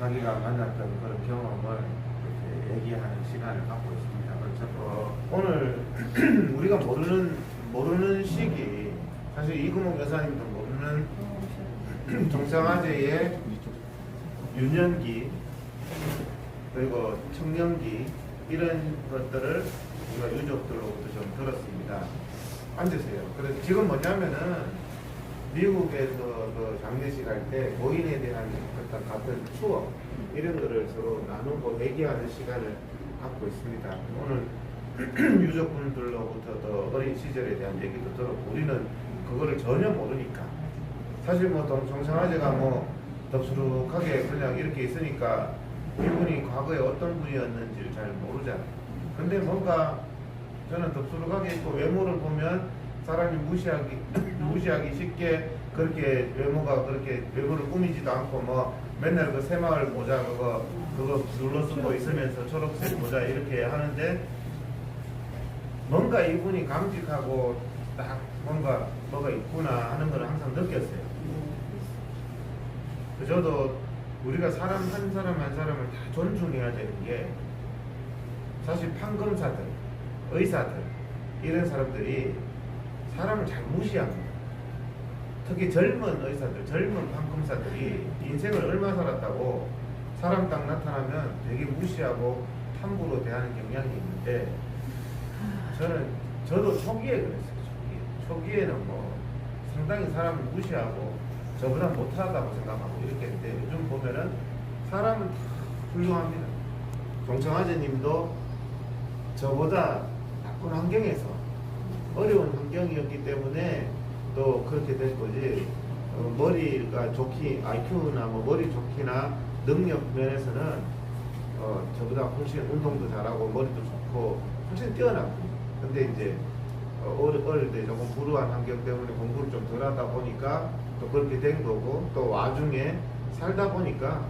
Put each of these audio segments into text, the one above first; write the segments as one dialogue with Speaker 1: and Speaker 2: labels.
Speaker 1: 자기가 만났던 그런 경험을 이렇게 얘기하는 시간을 갖고 있습니다. 그래서 오늘 우리가 모르는 시기, 사실 이금옥 여사님도 모르는 정상화제의 유년기 그리고 청년기 이런 것들을 우리가 유족들로부터 좀 들었습니다. 앉으세요. 그래서 지금 뭐냐면은 미국에서 그 장례식 할 때 고인에 대한 어떤 같은 추억 이런 거를 서로 나누고 얘기하는 시간을 갖고 있습니다. 오늘 유족분들로부터 더 어린 시절에 대한 얘기도 들었고 우리는 그거를 전혀 모르니까 사실 뭐 정상화제가 뭐 덥수룩하게 그냥 이렇게 있으니까 이분이 과거에 어떤 분이었는지를 잘 모르잖아요. 근데 뭔가 저는 덥수룩하게 있고 외모를 보면 사람이 무시하기 쉽게 그렇게 외모가 그렇게 외모를 꾸미지도 않고 뭐 맨날 그 새마을 모자 그거 둘러쓰고 있으면서 초록색 모자 이렇게 하는데 뭔가 이분이 강직하고 딱 뭐가 있구나 하는 걸 항상 느꼈어요. 저도 우리가 사람 한 사람 한 사람을 다 존중해야 되는 게 사실 판검사들, 의사들 이런 사람들이 사람을 잘 무시합니다. 특히 젊은 의사들, 젊은 판검사들이 인생을 얼마 살았다고 사람 딱 나타나면 되게 무시하고 함부로 대하는 경향이 있는데 저도 초기에 그랬어요. 초기에는 뭐 상당히 사람을 무시하고 저보다 못하다고 생각하고 이렇게 했는데 요즘 보면은 사람은 다 훌륭합니다. 정청화제님도 저보다 나쁜 환경에서 어려운 환경이었기 때문에 또 그렇게 된 거지 머리가 좋기 IQ나 뭐 머리 좋기나 능력 면에서는 저보다 훨씬 운동도 잘하고 머리도 좋고 훨씬 뛰어나고 근데 이제 어릴 때 조금 불우한 환경 때문에 공부를 좀 덜 하다 보니까 또 그렇게 된 거고 또 와중에 살다 보니까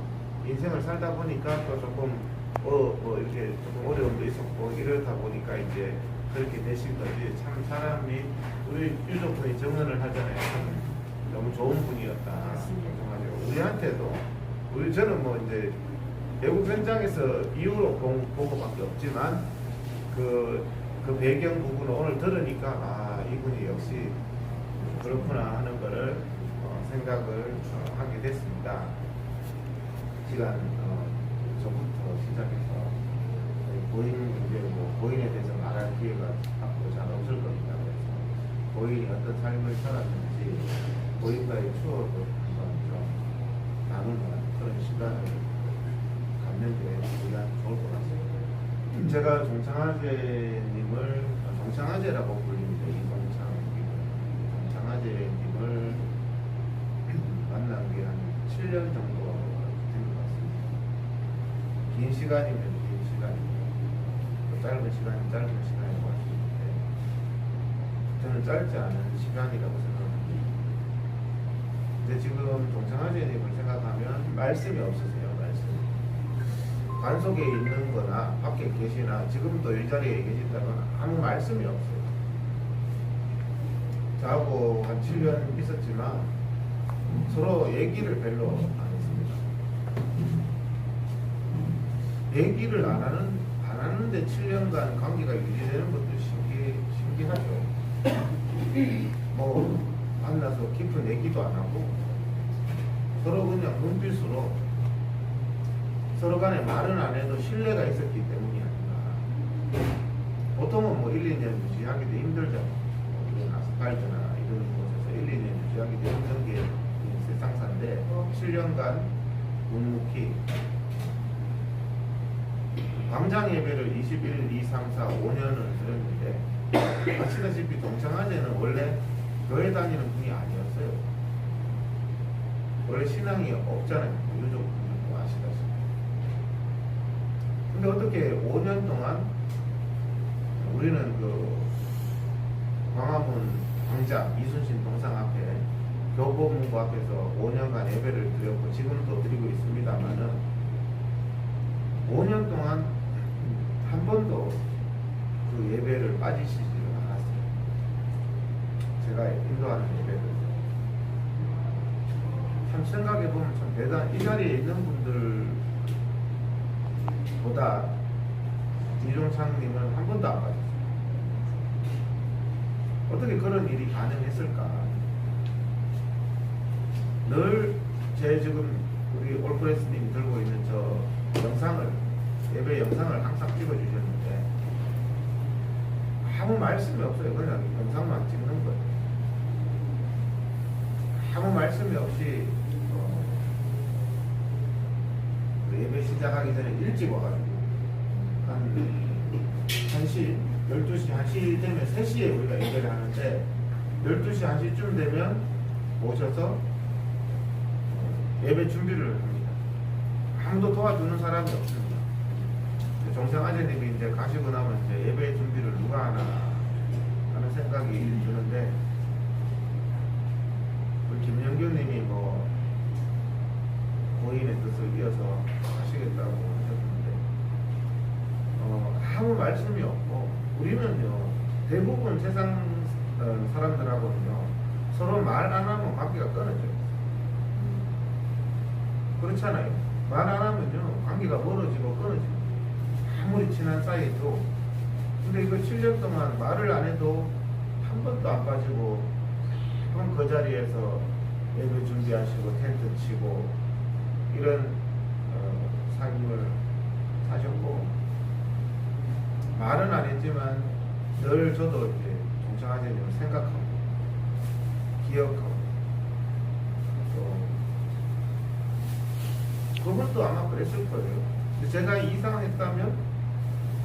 Speaker 1: 인생을 살다 보니까 또 조금 뭐 이렇게 조금 어려움도 있었고 이러다 보니까 이제 그렇게 되신 거지 참 사람이 우리 유족분이 증언을 하잖아요. 너무 좋은 분이었다. 우리한테도 저는 뭐 이제 외국 현장에서 이후로 보고밖에 없지만 그 배경 부분을 오늘 들으니까 아 이분이 역시 그렇구나 하는 거를 생각을 하게 됐습니다. 시간 전부터 시작해서 고인 문제 고인에 대해서 말할 기회가 앞으로 잘 없을 겁니다. 그래서 고인이 어떤 삶을 살았는지 고인과의 추억을 한번 좀 나누는 그런 시간을 갖는 게 우리한테 좋을 것 같습니다. 제가 정창화제님을 정창화제라고 불립니다. 정창화제님을 만난 게 한 7년 정도 된 것 같습니다. 긴 시간이면 긴 시간이고 또 짧은 시간이면 짧은 시간인 것 같은데 저는 짧지 않은 시간이라고 생각합니다. 근데 지금 정창화제님을 생각하면 말씀이 없으세요. 단속에 있는 거나 밖에 계시나 지금도 일자리에 계신다거나 아무 말씀이 없어요. 저하고 한 7년 있었지만 서로 얘기를 별로 안 했습니다. 얘기를 안 하는데 7년간 관계가 유지되는 것도 신기하죠. 뭐 만나서 깊은 얘기도 안 하고 서로 그냥 눈빛으로 서로 간에 말은 안 해도 신뢰가 있었기 때문이 아닌가. 보통은 뭐 1, 2년 유지하기도 힘들잖아요. 이런 아스팔트나 이런 곳에서 1, 2년 유지하기도 힘든 게 세상사인데 7년간 묵묵히 광장 예배를 21, 2, 3, 4, 5년을 드렸는데 아시다시피 정창화제는 원래 교회 다니는 분이 아니었어요. 원래 신앙이 없잖아요. 유족분도 아시다시피. 근데 어떻게 5년 동안 우리는 그 광화문 광장 이순신 동상 앞에 교보문고 앞에서 5년간 예배를 드렸고 지금도 드리고 있습니다만은 5년 동안 한 번도 그 예배를 빠지시지 않았어요. 제가 인도하는 예배를 참 생각해보면 참 대단 이 자리에 있는 분들 보다 이종창님은 한 번도 안 빠졌어요. 어떻게 그런 일이 가능했을까? 늘 제 지금 우리 올프레스님이 들고 있는 저 영상을, 예배 영상을 항상 찍어주셨는데 아무 말씀이 없어요. 그냥 영상만 찍는 거예요. 아무 말씀이 없이 예배 시작하기 전에 일찍 와가지고 한 1시, 12시, 1시 되면 3시에 우리가 예배를 하는데 12시, 1시쯤 되면 오셔서 예배 준비를 합니다. 아무도 도와주는 사람이 없습니다. 종상아재님이 이제 가시고 나면 이제 예배 준비를 누가 하나 하는 생각이 드는데, 우리 김영규님이 뭐 고인의 뜻을 이어서 하시겠다고 하셨는데 아무 말씀이 없고, 우리는요 대부분 세상 사람들하고는요 서로 말 안 하면 관계가 끊어져요. 그렇잖아요. 말 안 하면요 관계가 멀어지고 끊어지고, 아무리 친한 사이에도. 근데 이거 7년 동안 말을 안 해도 한 번도 안 빠지고 한 그 자리에서 예배 준비하시고 텐트 치고 이런 삶을 사셨고, 말은 안 했지만 늘 저도 이제 종창아재님을 생각하고 기억하고, 또 그분도 아마 그랬을 거예요. 제가 이상했다면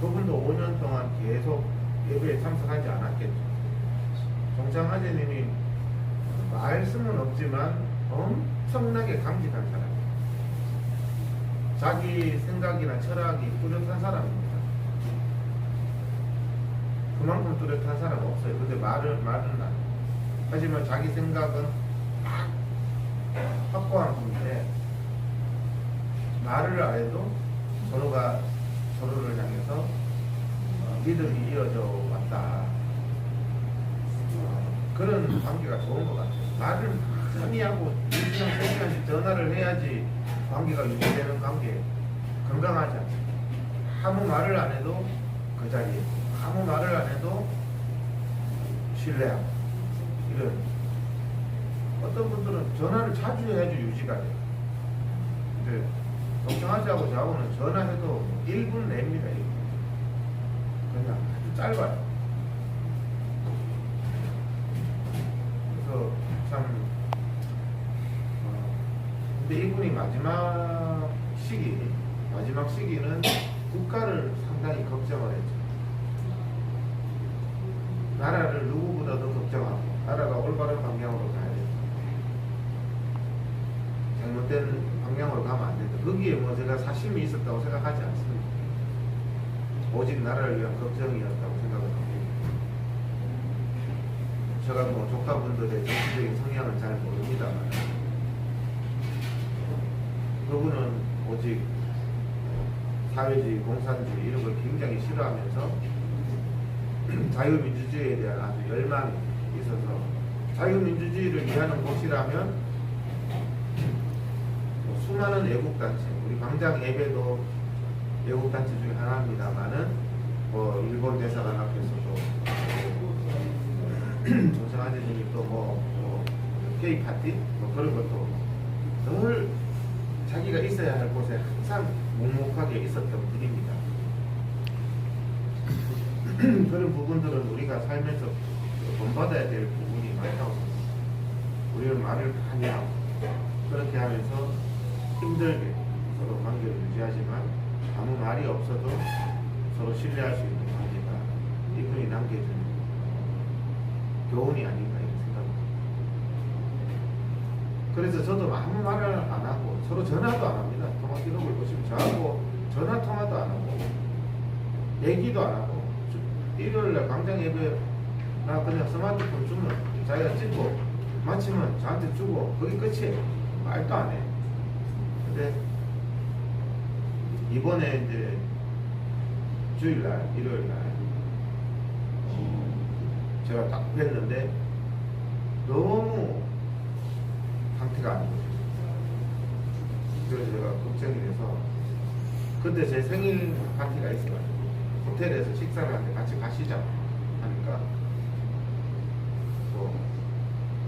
Speaker 1: 그분도 5년 동안 계속 예배에 참석하지 않았겠죠. 종창아재님이 말씀은 없지만 엄청나게 강직한 사람이에요. 자기 생각이나 철학이 뚜렷한 사람입니다. 그만큼 뚜렷한 사람 없어요. 근데 말은 안 해요. 하지만 자기 생각은 딱 확고한 분인데, 말을 안 해도 서로가 서로를 향해서 믿음이 이어져 왔다. 그런 관계가 좋은 것 같아요. 말을 많이 하고 2시간, 3시간씩 전화를 해야지 관계가 유지되는 관계, 건강하지 않습니다. 아무 말을 안 해도 그 자리에, 아무 말을 안 해도 신뢰하고, 이런. 어떤 분들은 전화를 자주 해야지 유지가 돼요. 근데 동청아재하고 저하고는 전화해도 1분 냅니다. 1분. 그냥 아주 짧아요. 그래서 참 근데 이분이 마지막 시기는 국가를 상당히 걱정을 했죠. 나라를 누구보다도 걱정하고, 나라가 올바른 방향으로 가야 된다. 잘못된 방향으로 가면 안 된다. 거기에 뭐 제가 사심이 있었다고 생각하지 않습니다. 오직 나라를 위한 걱정이었다고 생각을 합니다. 제가 뭐 조카분들의 정치적인 성향은 잘 모릅니다만, 그분은 오직 사회주의, 공산주의 이런 걸 굉장히 싫어하면서 자유민주주의에 대한 아주 열망이 있어서, 자유민주주의를 위하는 곳이라면 수많은 애국단체, 우리 광장 예배도 애국단체 중에 하나입니다만은 일본 대사관 앞에서도 종상아재님이 또 케이크 파티 그런 것도 늘 자기가 있어야 할 곳에 항상 묵묵하게 있었던 분입니다. 그런 부분들은 우리가 살면서 본받아야 될 부분이 많다고 생각합니다. 우리는 말을 많이 하고 그렇게 하면서 힘들게 서로 관계를 유지하지만 아무 말이 없어도 서로 신뢰할 수 있는 관계가 이분이 남겨준 교훈이 아닌가 이런 생각입니다. 그래서 저도 아무 말을 안 하고 서로 전화도 안 합니다. 통화 기록을 보시면 저하고 전화 통화도 안 하고 얘기도 안 하고, 일요일날 광장 예배 나 그냥 스마트폰 주면 자기가 찍고 마치면 저한테 주고 거기 끝이에요. 말도 안 해. 근데 이번에 이제 주일날, 일요일날 제가 딱 뵀는데 너무 상태가 안 좋아요. 그래서 제가 걱정이 돼서 그때 제 생일 파티가 있어가지고 호텔에서 식사를 하는데 같이 가시자 하니까 또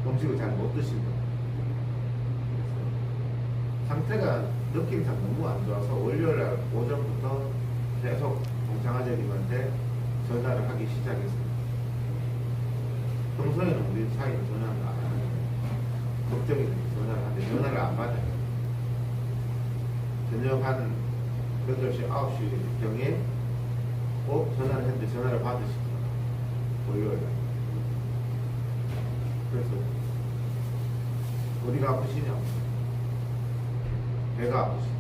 Speaker 1: 음식을 잘 못 드신 분. 상태가 느낌상 너무 안 좋아서 월요일날 오전부터 계속 동창아재님한테 전화를 하기 시작했습니다. 평소에는 우리 사이는 전화를 안 하는데 걱정이 돼서 전화를 하는데 전화를 안 받아요. 저녁 한 8시, 9시경에 전화를 했는데 전화를 받으시더라고요. 월요일날. 그래서 어디가 아프시냐고. 배가 아프시다.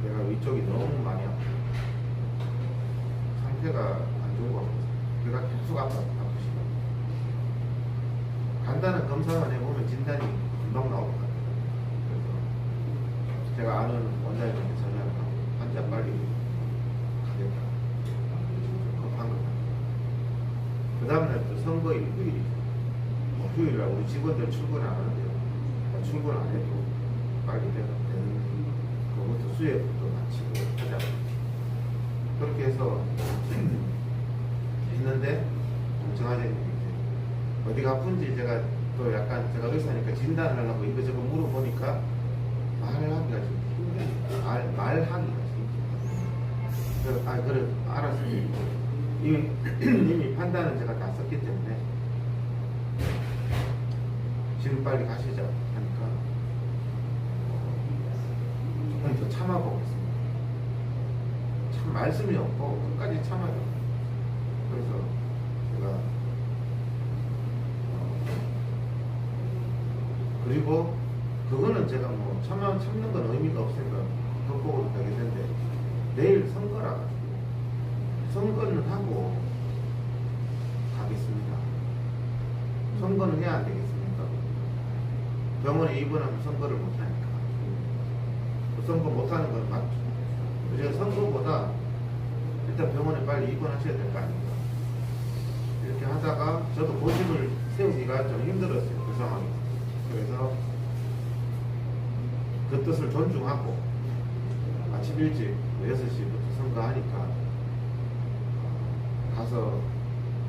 Speaker 1: 배가 위쪽이 너무 많이 아프다. 상태가 안 좋은 것 같아요. 배가 계속 아프시다. 간단한 검사만 해보면 진단이 금방 나올 것 같아요. 그래서 제가 아는 원장님한테 전화를 하고 환자 빨리 가겠다. 급한 것 같아요. 그 다음날 또 선거일 휴일이죠. 휴일이라 우리 직원들 출근 안 하는데요. 출근 안 해도 빨리 되는 그것부터 수혜부터 마치고 하자. 그렇게 해서 있는데 정하자님이 어디가 아픈지 제가 또 약간 제가 의사니까 진단을 하려고 이거저거 물어보니까 말하기가 좀 힘드니까 말하기가 좀 힘들어요. 그래 알았습니다. 이미 판단은 제가 다 썼기 때문에 지금 빨리 가시자 하니까 조금 더 참아보겠습니다. 참 말씀이 없고 끝까지 참아요. 그래서 제가 그리고 그거는 제가 뭐 참는 건 의미가 없으니까 덮고 되겠는데 내일 선거라 가지고 선거는 하고 가겠습니다. 선거는 해야 안 되겠습니까? 병원에 입원하면 선거를 못하니까. 선거 못하는 건 맞죠. 그래서 선거보다 일단 병원에 빨리 입원하셔야 될 거 아닙니까? 이렇게 하다가 저도 고집을 세우기가 좀 힘들었어요. 그 상황에서. 그래서 그 뜻을 존중하고 아침 일찍 6시부터 선거하니까 가서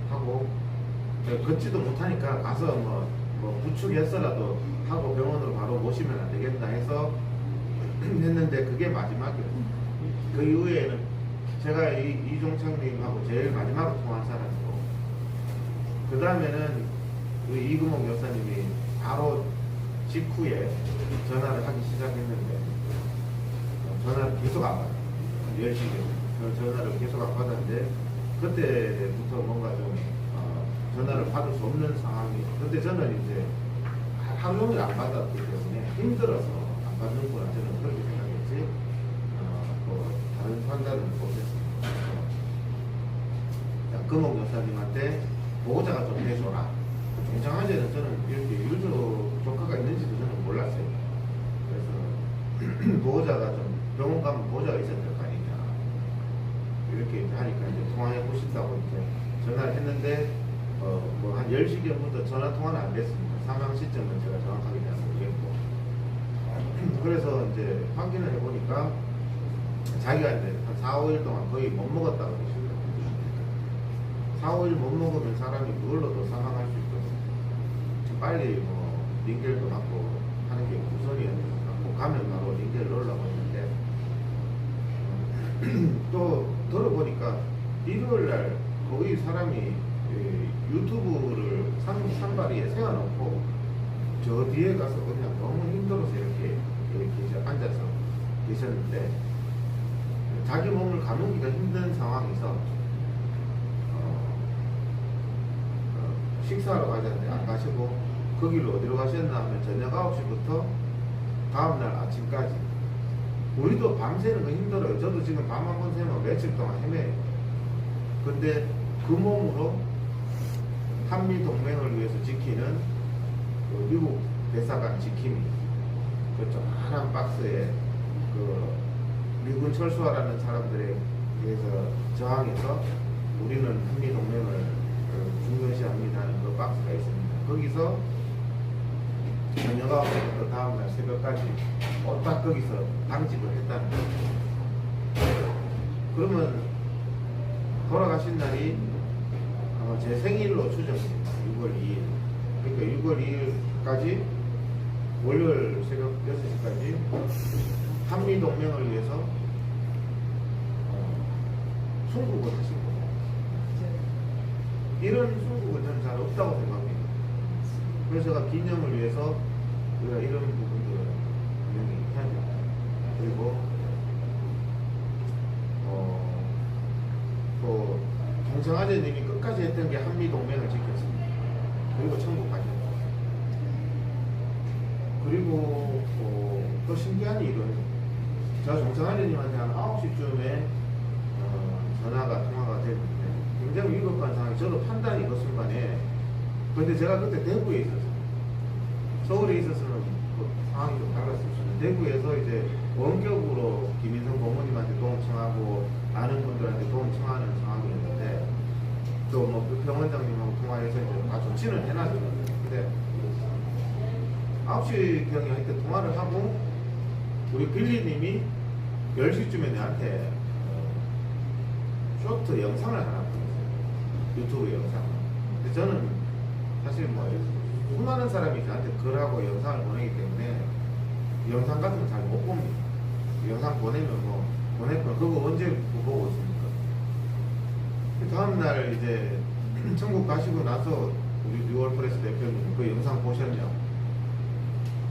Speaker 1: 하고 걷지도 못하니까 가서 뭐 부축해서라도 하고 병원으로 바로 모시면 안 되겠나 해서 했는데 그게 마지막이었어요. 그 이후에는 제가 이종창님하고 제일 마지막으로 통한 사람이고 그 다음에는 그 이금옥 여사님이 바로 직후에 전화를 하기 시작했는데 전화를 계속 안 받아요. 10시에 전화를 계속 안 받았는데 그때부터 뭔가 좀 전화를 받을 수 없는 상황이 그때 저는 이제 하루 종일 안 받았기 때문에 힘들어서 안 받는구나 저는 그렇게 생각했지 뭐 다른 판단은 못했습니다. 금옥 여사님한테 보호자가 좀 해줘라. 정상화제는 저는 이렇게 유저 조카가 있는지도 저는 몰랐어요. 그래서 보호자가 좀 병원 가면 보호자가 있어야 될 거 아니냐 이렇게 하니까 이제 통화해 보신다고 이제 전화를 했는데 뭐 한 10시경부터 전화 통화는 안 됐습니다. 사망 시점은 제가 정확하게 잘 모르겠고 그래서 이제 확인을 해보니까 자기가 이제 한 4, 5일 동안 거의 못 먹었다고 그러시더라고요. 4, 5일 못 먹으면 사람이 그걸로도 사망할 수 있거든요. 빨리 뭐 링겔도 맞고 하는 게 우선이었는데 꼭 가면 바로 링겔 넣으려고 했는데 또 들어보니까 일요일날 거기 사람이 유튜브를 산발이에 세워놓고 저 뒤에 가서 그냥 너무 힘들어서 이렇게 앉아서 계셨는데 자기 몸을 가누기가 힘든 상황에서 식사하러 가자는데 안 가시고 그 길로 어디로 가셨나 하면 저녁 9시부터 다음날 아침까지 우리도 밤새는 거 힘들어요. 저도 지금 밤 한 번 새면 며칠 동안 헤매요. 근데 그 몸으로 한미 동맹을 위해서 지키는 그 미국 대사관 지킴이 그 조그만한 박스에 그 미군 철수하라는 사람들에 대해서 저항해서 우리는 한미 동맹을 중요시합니다 하는 그 박스가 있습니다. 거기서 저녁 9시부터 다음날 새벽까지 딱 거기서 당직을 했다는 거예요. 그러면 돌아가신 날이 제 생일로 추정됩니다. 6월 2일. 그러니까 6월 2일까지 월요일 새벽 6시까지 한미동맹을 위해서 순국을 하신 거예요. 이런 순국은 저는 잘 없다고 생각합니다. 그래서 제가 기념을 위해서 우리가 이런 부분들을 분명히 해야 됩니다. 그리고 또 정청아제님이 끝까지 했던 게 한미동맹을 지켰습니다. 그리고 천국까지. 그리고 또 신기한 일은 제가 정청아제님한테 한 9시쯤에 전화가 통화가 됐는데 굉장히 위급한 상황이 저도 판단이 그 순간에 근데 제가 그때 대구에 있었어요. 서울에 있었으면 그 상황이 좀 달랐을 수 있는데 대구에서 이제 원격으로 김인성 고모님한테 도움 청하고 아는 분들한테 도움 청하는 상황이었는데 또 뭐 병원장님하고 통화해서 이제 다 조치는 해놨죠. 근데 9시경에 하여튼 통화를 하고 우리 빌리님이 10시쯤에 내한테 쇼트 영상을 하나 보냈어요. 유튜브 영상. 근데 저는 사실 뭐 수많은 사람이 저한테 글하고 영상을 보내기 때문에 영상 같은 거 잘 못 봅니다. 영상 보내면 뭐 보냈구나. 그거 언제 보고 있습니까? 다음날 이제 천국 가시고 나서 우리 뉴월프레스 대표님 그 영상 보셨냐?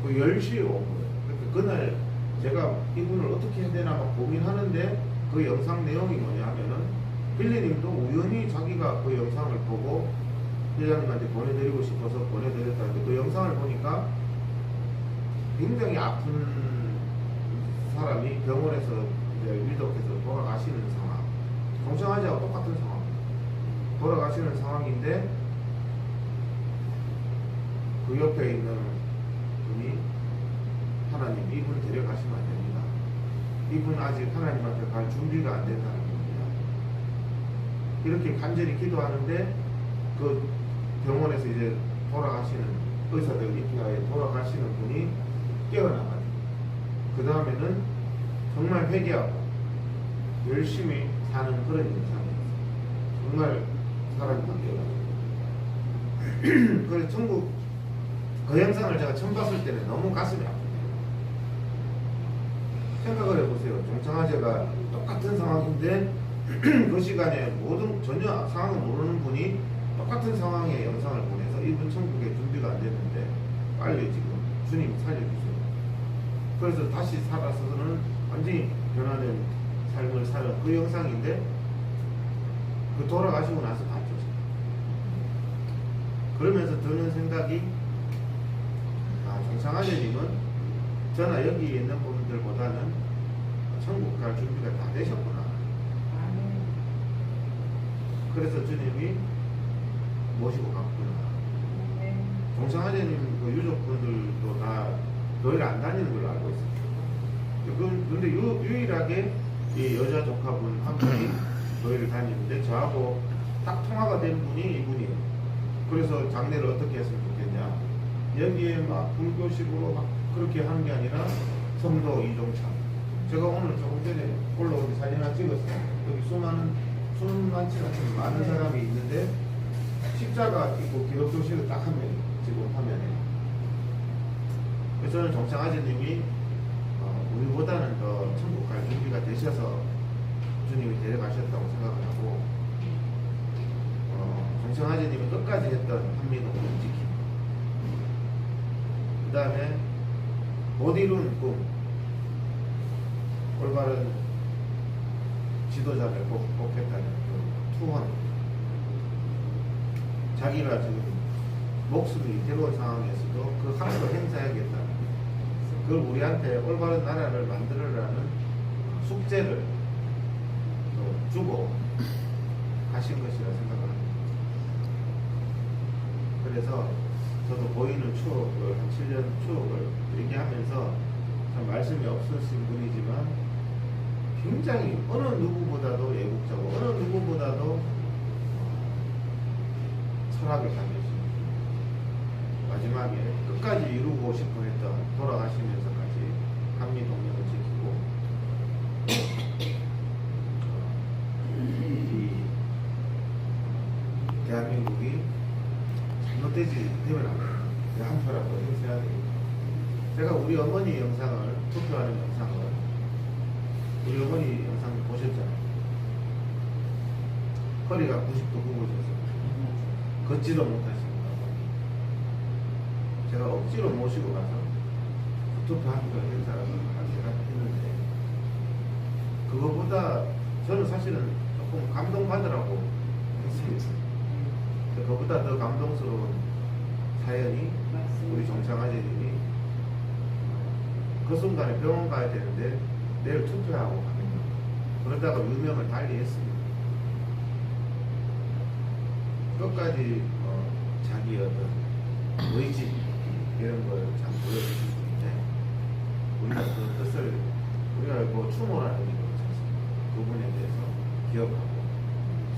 Speaker 1: 그 10시에 온 거예요. 그러니까 그날 제가 이분을 어떻게 해야 되나 막 고민하는데 그 영상 내용이 뭐냐 하면은 빌리님도 우연히 자기가 그 영상을 보고 회장님한테 보내드리고 싶어서 보내드렸다는데 그 영상을 보니까 굉장히 아픈 사람이 병원에서 이제 위독해서 돌아가시는 상황, 정청아제하고 똑같은 상황, 돌아가시는 상황인데 그 옆에 있는 분이 하나님 이분 데려가시면 안 됩니다. 이분 아직 하나님한테 갈 준비가 안 된 사람입니다. 이렇게 간절히 기도하는데 그 병원에서 이제 돌아가시는 의사들 입기하에 돌아가시는 분이 깨어나가지고 그 다음에는 정말 회개하고 열심히 사는 그런 인상이었어요. 정말 사람이 바뀌어가지고 그래서 천국 그 영상을 제가 처음 봤을 때는 너무 가슴이 아프네요. 생각을 해보세요. 정청아제가 똑같은 상황인데 그 시간에 모든 전혀 상황을 모르는 분이 똑같은 상황의 영상을 보내서 이분 천국에 준비가 안 됐는데 빨리 지금 주님 살려주세요. 그래서 다시 살아서는 완전히 변화된 삶을 사는 그 영상인데 그 돌아가시고 나서 봤죠. 그러면서 드는 생각이 정청아제님은 저나 여기 있는 분들보다는 천국 갈 준비가 다 되셨구나. 그래서 주님이 모시고 갔구나. 정청아제님 그 유족분들도 다 교회를 안 다니는 걸로 알고 있어요. 근데 유일하게 이 여자 조카분 한 분이 교회를 다니는데 저하고 딱 통화가 된 분이 이분이에요. 그래서 장례를 어떻게 했으면 좋겠냐. 여기에 막 불교식으로 막 그렇게 하는 게 아니라 성도 이종찬. 제가 오늘 조금 전에 올라오기 사진 하나 찍었어요. 여기 수많지는 않지만 많은 사람이 있는데 십자가 있고 기독교식을 딱 하면 지금 화면에. 그래서 저는 정청아제님이 우리보다는 더 천국 갈 준비가 되셔서 주님이 데려가셨다고 생각을 하고 정청아제님이 끝까지 했던 한미동맹 지킴. 그 다음에 못 이룬 꿈, 올바른 지도자를 뽑겠다는 그 투혼. 자기가 지금 목숨이 괴로운 상황에서도 그 학을 행사해야겠다는 그걸 우리한테 올바른 나라를 만들으라는 숙제를 주고 가신 것이라 생각합니다. 그래서 저도 보이는 추억을 한 7년 추억을 얘기하면서 참 말씀이 없으신 분이지만 굉장히 어느 누구보다도 애국자고 어느 누구보다도 철학을 가지신 마지막에 끝까지 이루고 싶어 했던 돌아가시면서까지 한미동맹을 지키고 못되지 되면 안 돼요. 한 표라도 행사해야 돼요. 제가 우리 어머니 영상을, 투표하는 영상을, 우리 어머니 영상 보셨잖아요. 허리가 90도 굽어져서 걷지도 못하시는 어머니. 제가 억지로 모시고 가서 투표 한 표 행사를 했는데, 그거보다 저는 사실은 조금 감동받으라고 했습니다. 그거보다 더 감동스러운 사연이 우리 정창아재님이 그 순간에 병원 가야 되는데 내일 투표하고 가겠다. 그러다가 유명을 달리했습니다. 끝까지 자기 어떤 의지 이런 걸 참 보여주실 수 있는데, 우리가 그 뜻을, 우리가 뭐 추모라는 게 그분에 대해서 기억하고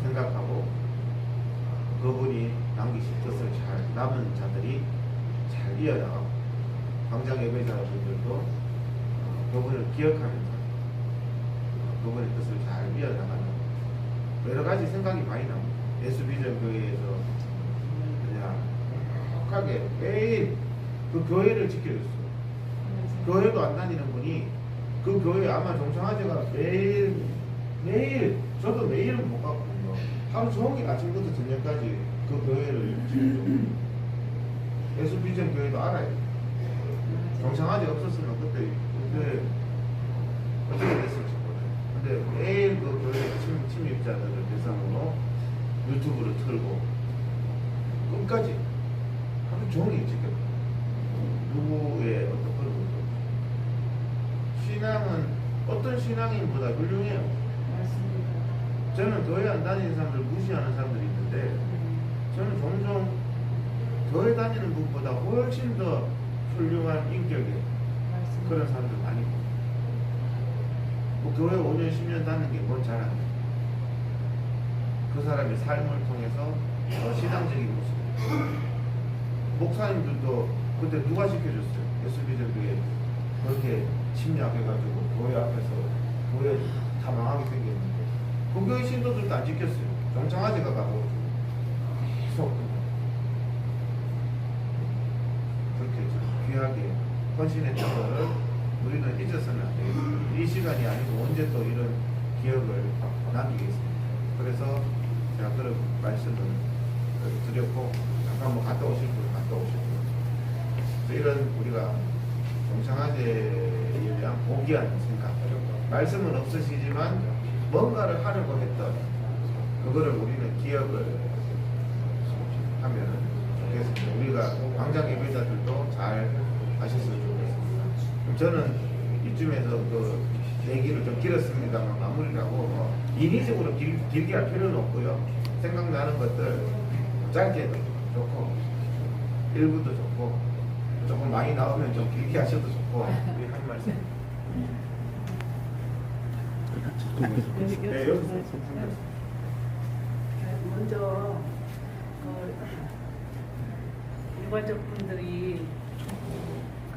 Speaker 1: 생각하고, 그분이 남기신 뜻을 잘 남은 자들이 잘 이어나가고, 광장 예배자분들도 그분을 기억하면서 그분의 뜻을 잘 이어나가는 여러 가지 생각이 많이 납니다. 예수비전 교회에서 그냥 행복하게 매일 그 교회를 지켜줬어요. 교회도 안 다니는 분이 그 교회, 아마 정창아재가 매일 저도 매일은 못 갔거든요. 하루 종일 아침부터 저녁까지 그 교회를 지켜줬고, 예수비전 교회도 알아요. 정창아재 없었으면 그때 어떻게 됐을지 몰라요. 근데 매일 그 교회 침입자들을 대상으로 유튜브를 틀고 끝까지 하루 종일 지켜요. 누구의 어떤 그런 것도. 신앙은 어떤 신앙인보다 훌륭해요.
Speaker 2: 맞습니다.
Speaker 1: 저는 교회 안 다니는 사람들 무시하는 사람들이 있는데, 저는 종종 교회 다니는 분보다 훨씬 더 훌륭한 인격의
Speaker 2: 맞습니다.
Speaker 1: 그런 사람들 많이 있고, 뭐 교회 5년 10년 다니는 게 뭔 자랑이에요. 그 사람의 삶을 통해서 신앙적인 모습. 목사님들도 그때 누가 지켜줬어요? 예수비전 교회 그렇게 침략해가지고 교회 앞에서 교회 다 망하게 생겼는데, 그 교회 신도들도 안 지켰어요. 정창아재가 가고 계속 그렇게 귀하게 헌신했던 거를 우리는 잊어서는 안 되겠습니다. 이 시간이 아니고 언제 또 이런 기억을 남기겠습니다. 그래서 제가 그런 말씀을 드렸고, 잠깐 뭐 갔다 오실 분 갔다 오실 분, 이런 우리가 정창아재에 대한 고귀한 생각, 말씀은 없으시지만 뭔가를 하려고 했던 그거를 우리는 기억을 하면 좋겠습니다. 우리가 광장 예배자들도 잘 하셨으면 좋겠습니다. 저는 이쯤에서 그 얘기를 좀 길었습니다만 마무리를 하고, 인위적으로 길게 할 필요는 없고요. 생각나는 것들 짧게도 좋고, 일부도 좋고, 조금 많이 나오면 좀 길게 하셔도 좋고, 우리 한 말씀. 네, 여기서.
Speaker 2: 먼저 유가족분들이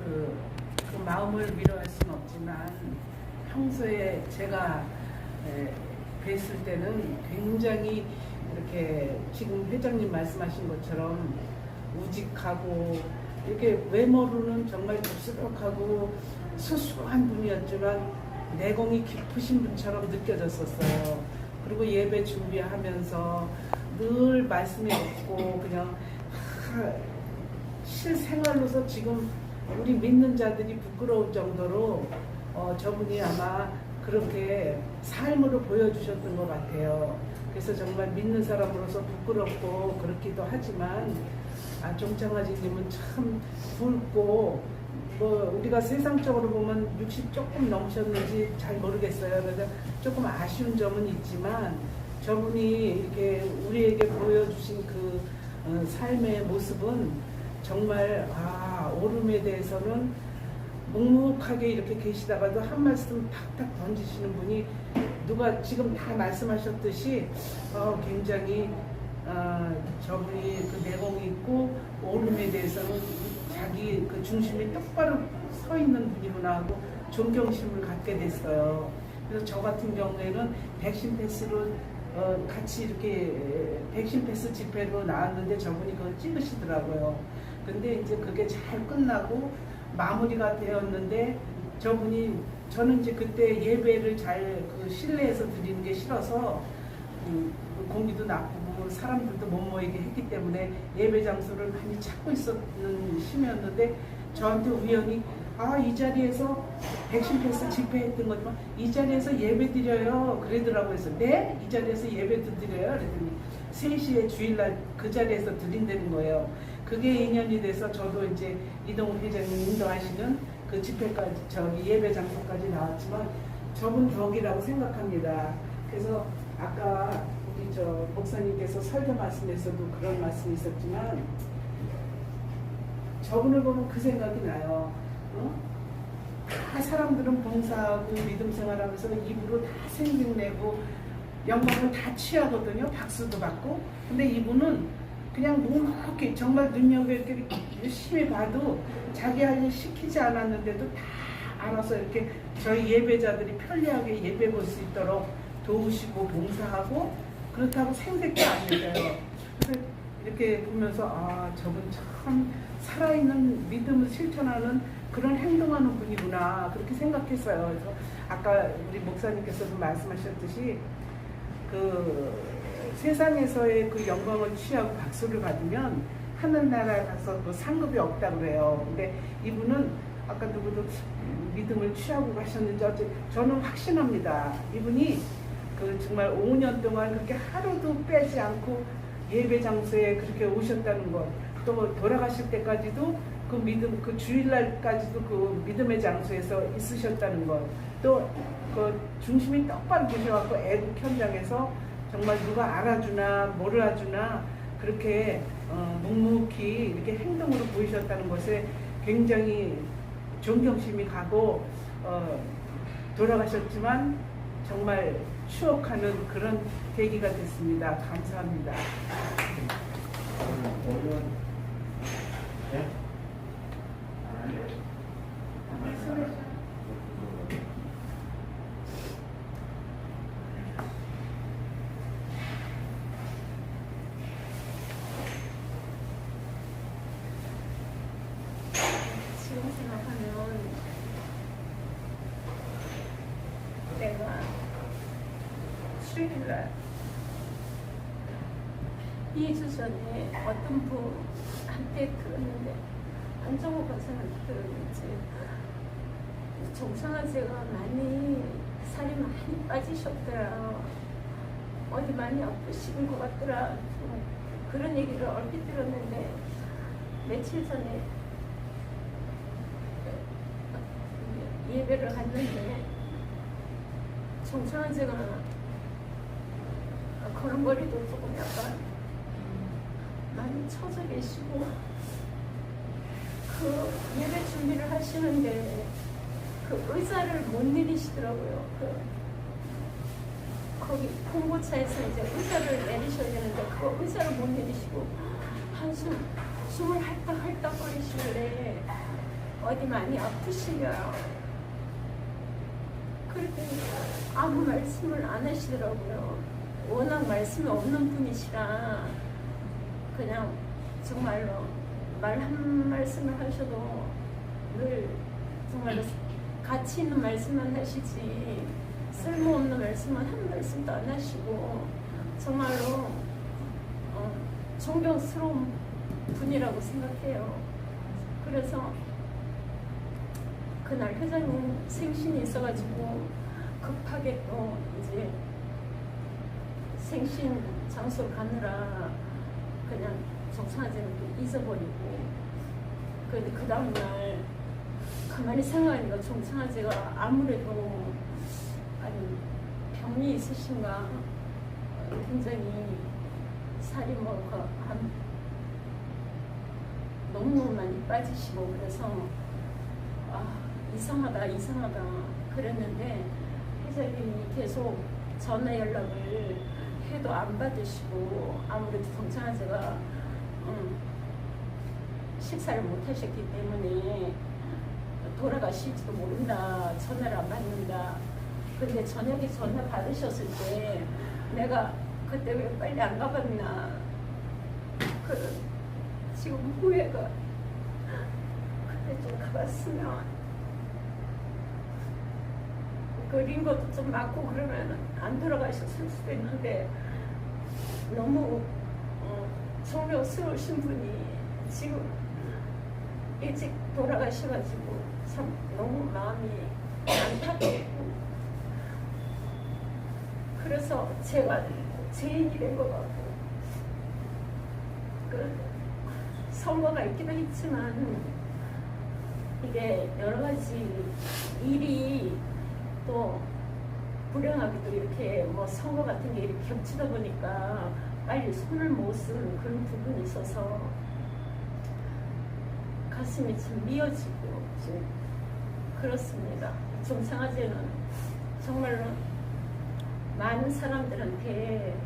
Speaker 2: 그 마음을 위로할 수는 없지만, 평소에 제가 뵀을 때는 굉장히 이렇게 지금 회장님 말씀하신 것처럼 우직하고, 이렇게 외모로는 정말 부스럭하고 수수한 분이었지만 내공이 깊으신 분처럼 느껴졌었어요. 그리고 예배 준비하면서 늘 말씀이 없고 그냥 실생활로서 지금 우리 믿는 자들이 부끄러울 정도로 저분이 아마 그렇게 삶으로 보여주셨던 것 같아요. 그래서 정말 믿는 사람으로서 부끄럽고 그렇기도 하지만, 정창아재님은 참 굵고, 뭐 우리가 세상적으로 보면 60 조금 넘으셨는지 잘 모르겠어요. 그래서 조금 아쉬운 점은 있지만, 저분이 이렇게 우리에게 보여주신 그 삶의 모습은 정말 오름에 대해서는 묵묵하게 이렇게 계시다가도 한 말씀 탁탁 던지시는 분이, 누가 지금 다 말씀하셨듯이 굉장히 저분이 그 내공이 있고 오름에 대해서는 자기 그 중심이 똑바로 서 있는 분이구나 하고 존경심을 갖게 됐어요. 그래서 저 같은 경우에는 백신 패스로 같이 이렇게 백신 패스 집회로 나왔는데 저분이 그걸 찍으시더라고요. 근데 이제 그게 잘 끝나고 마무리가 되었는데 저는 이제 그때 예배를 잘 그 실내에서 드리는 게 싫어서 공기도 나쁘고 사람들도 못 모이게 했기 때문에 예배 장소를 많이 찾고 있었는 심이었는데 저한테 우연히 이 자리에서 백신 패스 집회했던 거지만 이 자리에서 예배 드려요 그러더라고요. 그래서 네? 이 자리에서 예배도 드려요? 그랬더니 3시에 주일날 그 자리에서 드린다는 거예요. 그게 인연이 돼서 저도 이제 이동욱 회장님 인도하시는 그 집회까지 예배 장소까지 나왔지만 저분 덕이라고 생각합니다. 그래서 아까 우리 목사님께서 설교 말씀에서도 그런 말씀이 있었지만 저분을 보면 그 생각이 나요. 다 사람들은 봉사하고 믿음 생활하면서 입으로 다 생색내고 영광을 다 취하거든요. 박수도 받고. 근데 이분은 그냥 묵묵히 정말 눈여겨 이렇게 열심히 봐도 자기 할 일 시키지 않았는데도 다 알아서 이렇게 저희 예배자들이 편리하게 예배 볼 수 있도록 도우시고 봉사하고 그렇다고 생색도 안 내요. 그래서 이렇게 보면서 저분 참 살아있는 믿음을 실천하는 그런 행동하는 분이구나 그렇게 생각했어요. 그래서 아까 우리 목사님께서도 말씀하셨듯이 그 세상에서의 그 영광을 취하고 박수를 받으면 하늘나라에 가서 그 상급이 없다고 그래요. 근데 이분은 아까 누구도 믿음을 취하고 가셨는지 저는 확신합니다. 이분이 그 정말 5년 동안 그렇게 하루도 빼지 않고 예배 장소에 그렇게 오셨다는 것, 또 돌아가실 때까지도 그 믿음, 그 주일날까지도 그 믿음의 장소에서 있으셨다는 것, 또 그 중심이 똑바로 보셔갖고 애국 현장에서 정말 누가 알아주나 몰라주나 그렇게 묵묵히 이렇게 행동으로 보이셨다는 것에 굉장히 존경심이 가고 돌아가셨지만 정말 추억하는 그런 계기가 됐습니다. 감사합니다.
Speaker 3: 지금 생각하면 내가 수요일날 2주 전에 어떤 분한테 들었는데 안정호 박사한테 들었는지 정상화제가 많이 살이 많이 빠지셨더라, 어디 많이 아프신 것 같더라, 그런 얘기를 얼핏 들었는데 며칠 전에 예배를 갔는데 정상화제가 걸음걸이도 조금 약간 많이 처져 계시고 그 예배 준비를 하시는데 그 의자를 못 내리시더라고요. 거기 홍보차에서 이제 의자를 내리셔야 되는데 그 의자를 못 내리시고 숨을 헐떡헐떡 거리시길래 어디 많이 아프시냐 그랬더니 아무 말씀을 안 하시더라고요. 워낙 말씀이 없는 분이시라 그냥 정말로 말 한 말씀을 하셔도 늘 정말로 가치 있는 말씀만 하시지 쓸모없는 말씀은 한 말씀도 안 하시고 정말로 존경스러운 분이라고 생각해요. 그래서 그날 회장님 생신이 있어가지고 급하게 또 이제 생신 장소를 가느라 그냥 정상화제는 또 잊어버리고 그런데 그 다음날 가만히 생각하니까 정상화제가 아무래도 아니 병이 있으신가 굉장히 살이 너무너무 많이 빠지시고 그래서 이상하다 그랬는데 회장님이 계속 전화 연락을 해도 안 받으시고 아무래도 정상화제가 식사를 못 하셨기 때문에 돌아가실지도 모른다, 전화를 안 받는다. 근데 저녁에 전화 받으셨을 때 내가 그때 왜 빨리 안 가봤나. 그런 지금 후회가. 그때 좀 가봤으면 그린 것도 좀 맞고 그러면 안 돌아가셨을 수도 있는데 너무 존경스러우신 분이 지금 일찍 돌아가셔가지고 참 너무 마음이 안타깝고 그래서 제가 죄인이 된 것 같고 그 선거가 있기도 했지만 이게 여러 가지 일이 또 불행하게도 이렇게 뭐 선거 같은 게 이렇게 겹치다 보니까 빨리 손을 못 쓰는 그런 부분이 있어서 가슴이 좀 미어지고 좀 그렇습니다. 종상아재는 정말로 많은 사람들한테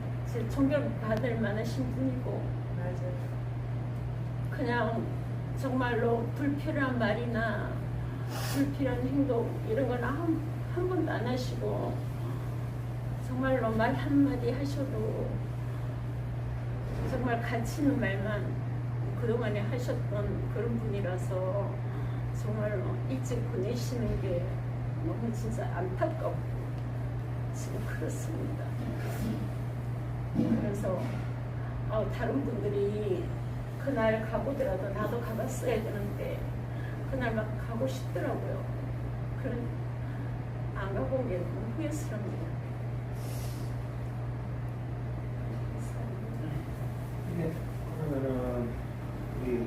Speaker 3: 존경받을 만하신 분이고
Speaker 2: 맞아요.
Speaker 3: 그냥 정말로 불필요한 말이나 불필요한 행동 이런 건 한 번도 안 하시고 정말로 말 한마디 하셔도 정말 가치 있는 말만 그동안에 하셨던 그런 분이라서 정말로 일찍 보내시는 게 너무 진짜 안타깝고 지금 그렇습니다. 그래서 다른 분들이 그날 가보더라도 나도 가봤어야 되는데 그날 막 가고 싶더라고요. 그런 안 가본 게 너무 후회스럽네요.
Speaker 1: 네. 그러면은 우리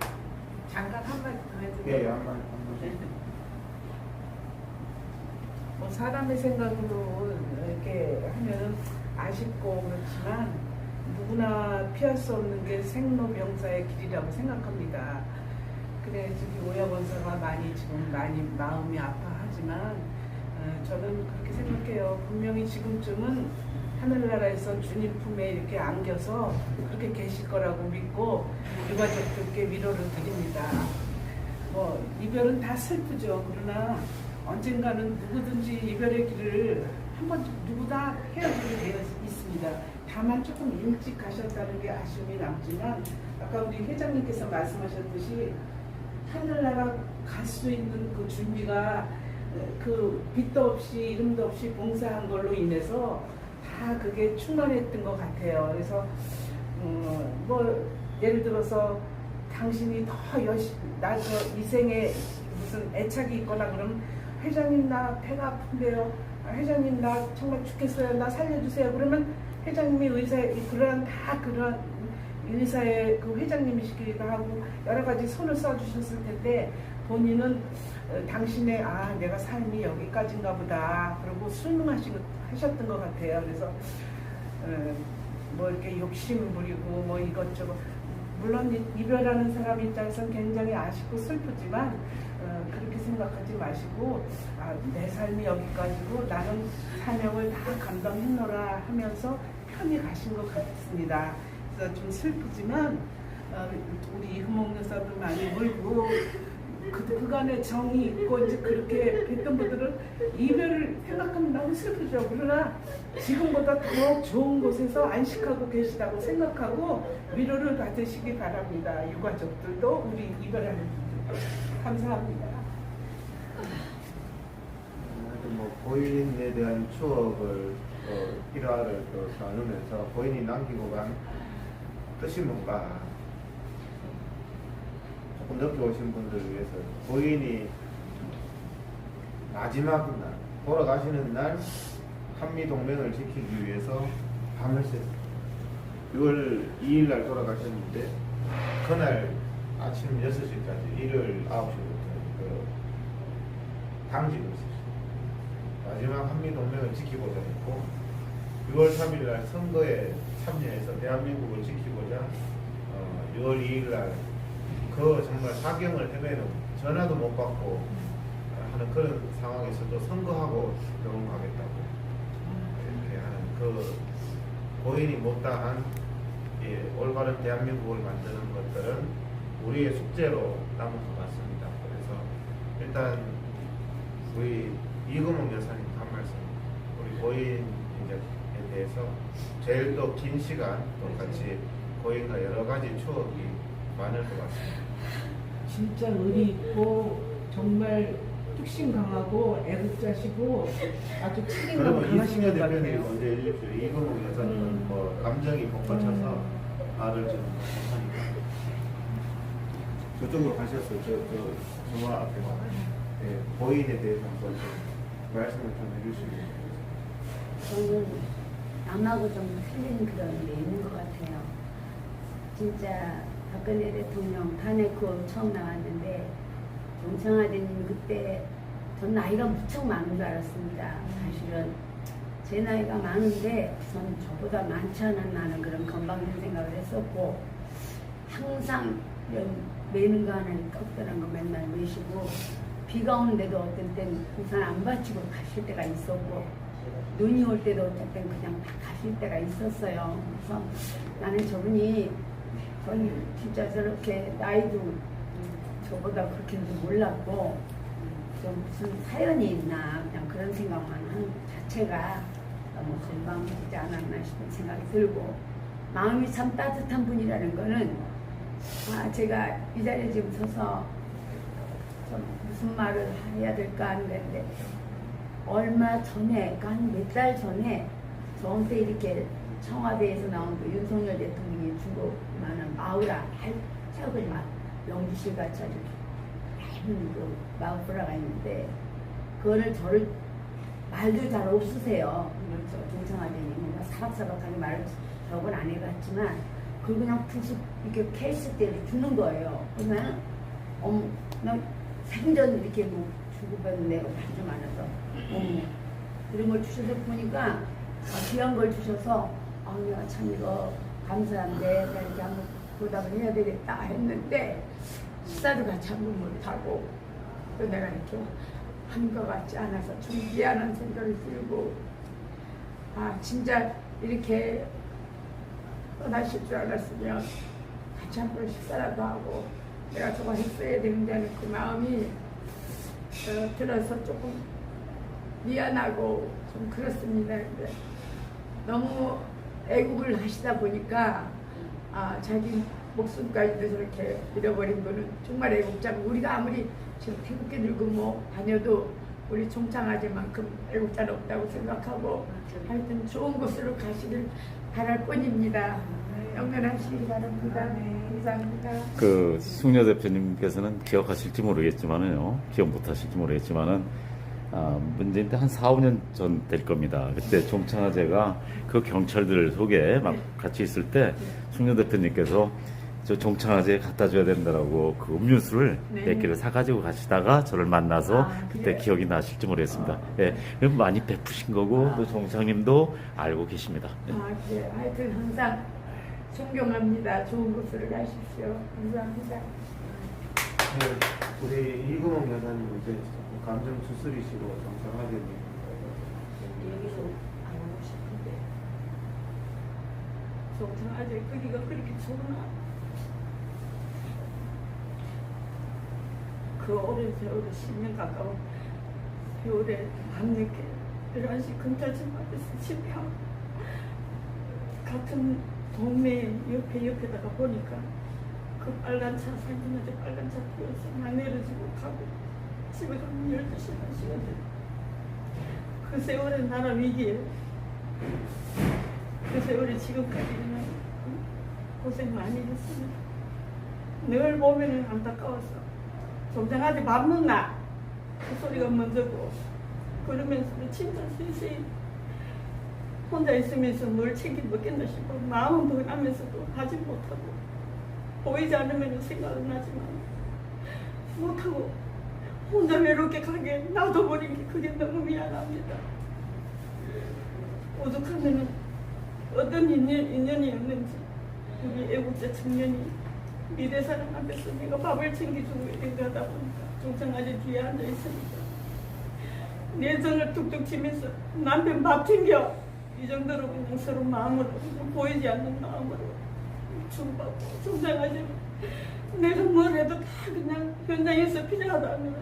Speaker 2: 잠깐 한마디 더 해도
Speaker 1: 예,
Speaker 2: 돼요?
Speaker 1: 한번
Speaker 2: 뭐 사람의 생각으로 이렇게 하면 아쉽고 그렇지만 누구나 피할 수 없는 게 생로병사의 길이라고 생각합니다. 그래 저기 오야 권사가 지금 많이 마음이 아파하지만 저는 그렇게 생각해요. 분명히 지금쯤은 하늘나라에서 주님 품에 이렇게 안겨서 그렇게 계실 거라고 믿고 유가족들께 위로를 드립니다. 뭐 이별은 다 슬프죠. 그러나 언젠가는 누구든지 이별의 길을 한번 누구 다 헤어지게 되어 있습니다. 다만 조금 일찍 가셨다는 게 아쉬움이 남지만 아까 우리 회장님께서 말씀하셨듯이 하늘나라 갈 수 있는 그 준비가 그 빛도 없이 이름도 없이 봉사한 걸로 인해서 다 그게 충만했던 것 같아요. 그래서 뭐 예를 들어서 당신이 더 열심히 나 저 이생에 무슨 애착이 있거나 그러면 회장님 나 배가 아픈데요. 회장님 나 정말 죽겠어요. 나 살려주세요. 그러면 회장님이 그러한 의사의 그 회장님이시기도 하고 여러 가지 손을 써주셨을 텐데 본인은 당신의 내가 삶이 여기까지인가 보다 그러고 순응하셨던 것 같아요. 그래서 뭐 이렇게 욕심 부리고 뭐 이것저것 물론 이별하는 사람 입장에서는 굉장히 아쉽고 슬프지만 그렇게 생각하지 마시고 내 삶이 여기까지고 나는 사명을 다 감당했노라 하면서 편히 가신 것 같습니다. 그래서 좀 슬프지만 우리 이흠옥 여사도 많이 울고 그간의 정이 있고 이제 그렇게 했던 분들은 이별을 생각하면 너무 슬프죠. 그러나 지금보다 더 좋은 곳에서 안식하고 계시다고 생각하고 위로를 받으시기 바랍니다. 유가족들도 우리 이별하는 분들도 감사합니다.
Speaker 1: 뭐 고인에 대한 추억을 일화를 나누면서 고인이 남기고 간 뜻이 뭔가 조금 늦게 오신 분들을 위해서 고인이 마지막 날 돌아가시는 날 한미동맹을 지키기 위해서 밤을 샜어요. 6월 2일 날 돌아가셨는데 그날 아침 6시까지 일요일 9시부터 당직을 했어요. 마지막 한미동맹을 지키고자 했고 6월 3일 날 선거에 참여해서 대한민국을 지키고자 6월 2일 날 정말 사경을 헤매는 전화도 못 받고 하는 그런 상황에서도 선거하고 병원 가겠다고 이렇게 하는 그 고인이 못다한 올바른 대한민국을 만드는 것들은 우리의 숙제로 남은 것 같습니다. 그래서 일단 우리 이금옥 여사님 한 말씀, 우리 고인 이제 대해서 제일 또 긴 시간 또 같이 고인과 여러 가지 추억이 많을 것 같습니다.
Speaker 2: 진짜 의리 있고 정말 뚝심 강하고 애국자시고 아주 책임감
Speaker 1: 그러면 이승여
Speaker 2: 강하신 것
Speaker 1: 대표님이
Speaker 2: 같아요.
Speaker 1: 먼저 해주십시오. 이금옥 여사님은 뭐 감정이 복받쳐서 말을 좀 못하니까 저쪽으로 가셨어요. 저 앞에 네, 고인에 대해서 한번 좀 말씀을 좀 해주시면.
Speaker 4: 저는 남하고 좀 틀린 그런 게 있는 것 같아요. 진짜 박근혜 대통령 탄핵 후 처음 나왔는데 정청화대님 그때 전 나이가 무척 많은 줄 알았습니다. 사실은 제 나이가 많은데 전 저보다 많지 않았나는 그런 건방진 생각을 했었고 항상 이런 매는 거 하나를 꺾더란 거 맨날 매시고 비가 오는데도 어떤 땐 우산 안 받치고 가실 때가 있었고 눈이 올 때도 어떤 땐 그냥 다 가실 때가 있었어요. 그래서 나는 저분이 저는 진짜 저렇게 나이도 저보다 그렇게는 몰랐고 좀 무슨 사연이 있나 그냥 그런 생각만 하는 자체가 너무 건방지지 않았나 싶은 생각이 들고 마음이 참 따뜻한 분이라는 거는 제가 이 자리에 지금 서서 좀 무슨 말을 해야 될까 하는 건데 얼마 전에 그러니까 한 몇 달 전에 저한테 이렇게 청와대에서 나온 그 윤석열 대통령이 주고 많은 마우라 살짝을 막 명주실 같이 아주 얇은 그 마우라가 있는데 그거를 저를 말도 잘 없으세요. 그래서 정청화대님은 사박사박하게 말을 저건 안 해봤지만 그걸 그냥 툭툭 이렇게 케이스 때 주는 거예요. 그러면 나 생전 이렇게 뭐 주고받는 내가 아주 많아서 이런 걸 주셔서 보니까 귀한 걸 주셔서 내가 참 이거 감사한데 내가 이렇게 한번 보답을 해야 되겠다 했는데 식사도 같이 한번 못하고 또 내가 이렇게 한 것 같지 않아서 좀 미안한 생각이 들고 진짜 이렇게 떠나실 줄 알았으면 같이 한번 식사라도 하고 내가 저거 했어야 되는다는 그 마음이 들어서 조금 미안하고 좀 그렇습니다. 근데 너무 애국을 하시다 보니까 자기 목숨까지도 저렇게 잃어버린 거는 정말 애국자고 우리가 아무리 지금 태극기 들고 뭐 다녀도 우리 총창아제만큼 애국자는 없다고 생각하고 하여튼 좋은 곳으로 가시길 바랄 뿐입니다. 영면하시기 바랍니다. 감사합니다.
Speaker 5: 그 승려 대표님께서는 기억하실지 모르겠지만은요, 기억 못하실지 모르겠지만은 문재인 때 한 4, 5년 전 될 겁니다. 그때 종창아제가 그 경찰들 속에 막 같이 있을 때 승려 대표님께서 저 종창아제 갖다 줘야 된다라고 그 음료수를 몇 개를 사가지고 가시다가 저를 만나서 그때
Speaker 2: 그래요?
Speaker 5: 기억이 나실지 모르겠습니다. 예, 그럼 많이 베푸신 거고 또 종창님도 알고 계십니다.
Speaker 2: 네. 하여튼 항상 존경합니다. 좋은 곳으로 가십시오. 감사합니다.
Speaker 1: 네, 우리 이금옥 여사님 이제 감정 수술이시고 정상화되니
Speaker 3: 여기서 알고 싶은데 정청아제 거기가 그렇게 좋나? 그 오랜 세월을 10년 가까운 세월에 밤늦게 11시 검찰청 앞에서 집회하고 같은 동네 옆에다가 보니까 그 빨간 차 살균하게 빨간 차 피워서 막 내려지고 가고 집에 가면 12시, 1시가 돼. 그 세월의 나라 위기에 그 세월이 지금까지는 고생 많이 했습니다. 늘 보면은 안타까워서 정장아제 밥 먹나? 그 소리가 먼저고 그러면서도 진짜 세세히 혼자 있으면서 뭘 챙겨 먹겠나 싶어 마음은 불안하면서도 하지 못하고 보이지 않으면 생각은 나지만 못하고 혼자 외롭게 가게 놔둬버린 게 그게 너무 미안합니다. 오죽하면 어떤 인연이었는지 우리 애국자 청년이 미래사랑 앞에서 내가 밥을 챙겨주고 이런 거 하다 보니까 정청아제 뒤에 앉아있으니까 내정을 툭툭 치면서 남편 밥 챙겨 이 정도로 그냥 서로 마음으로 그냥 보이지 않는 마음으로 주고받고 정청아제는 내가 뭘 해도 다 그냥 현장에서 필요하다 하면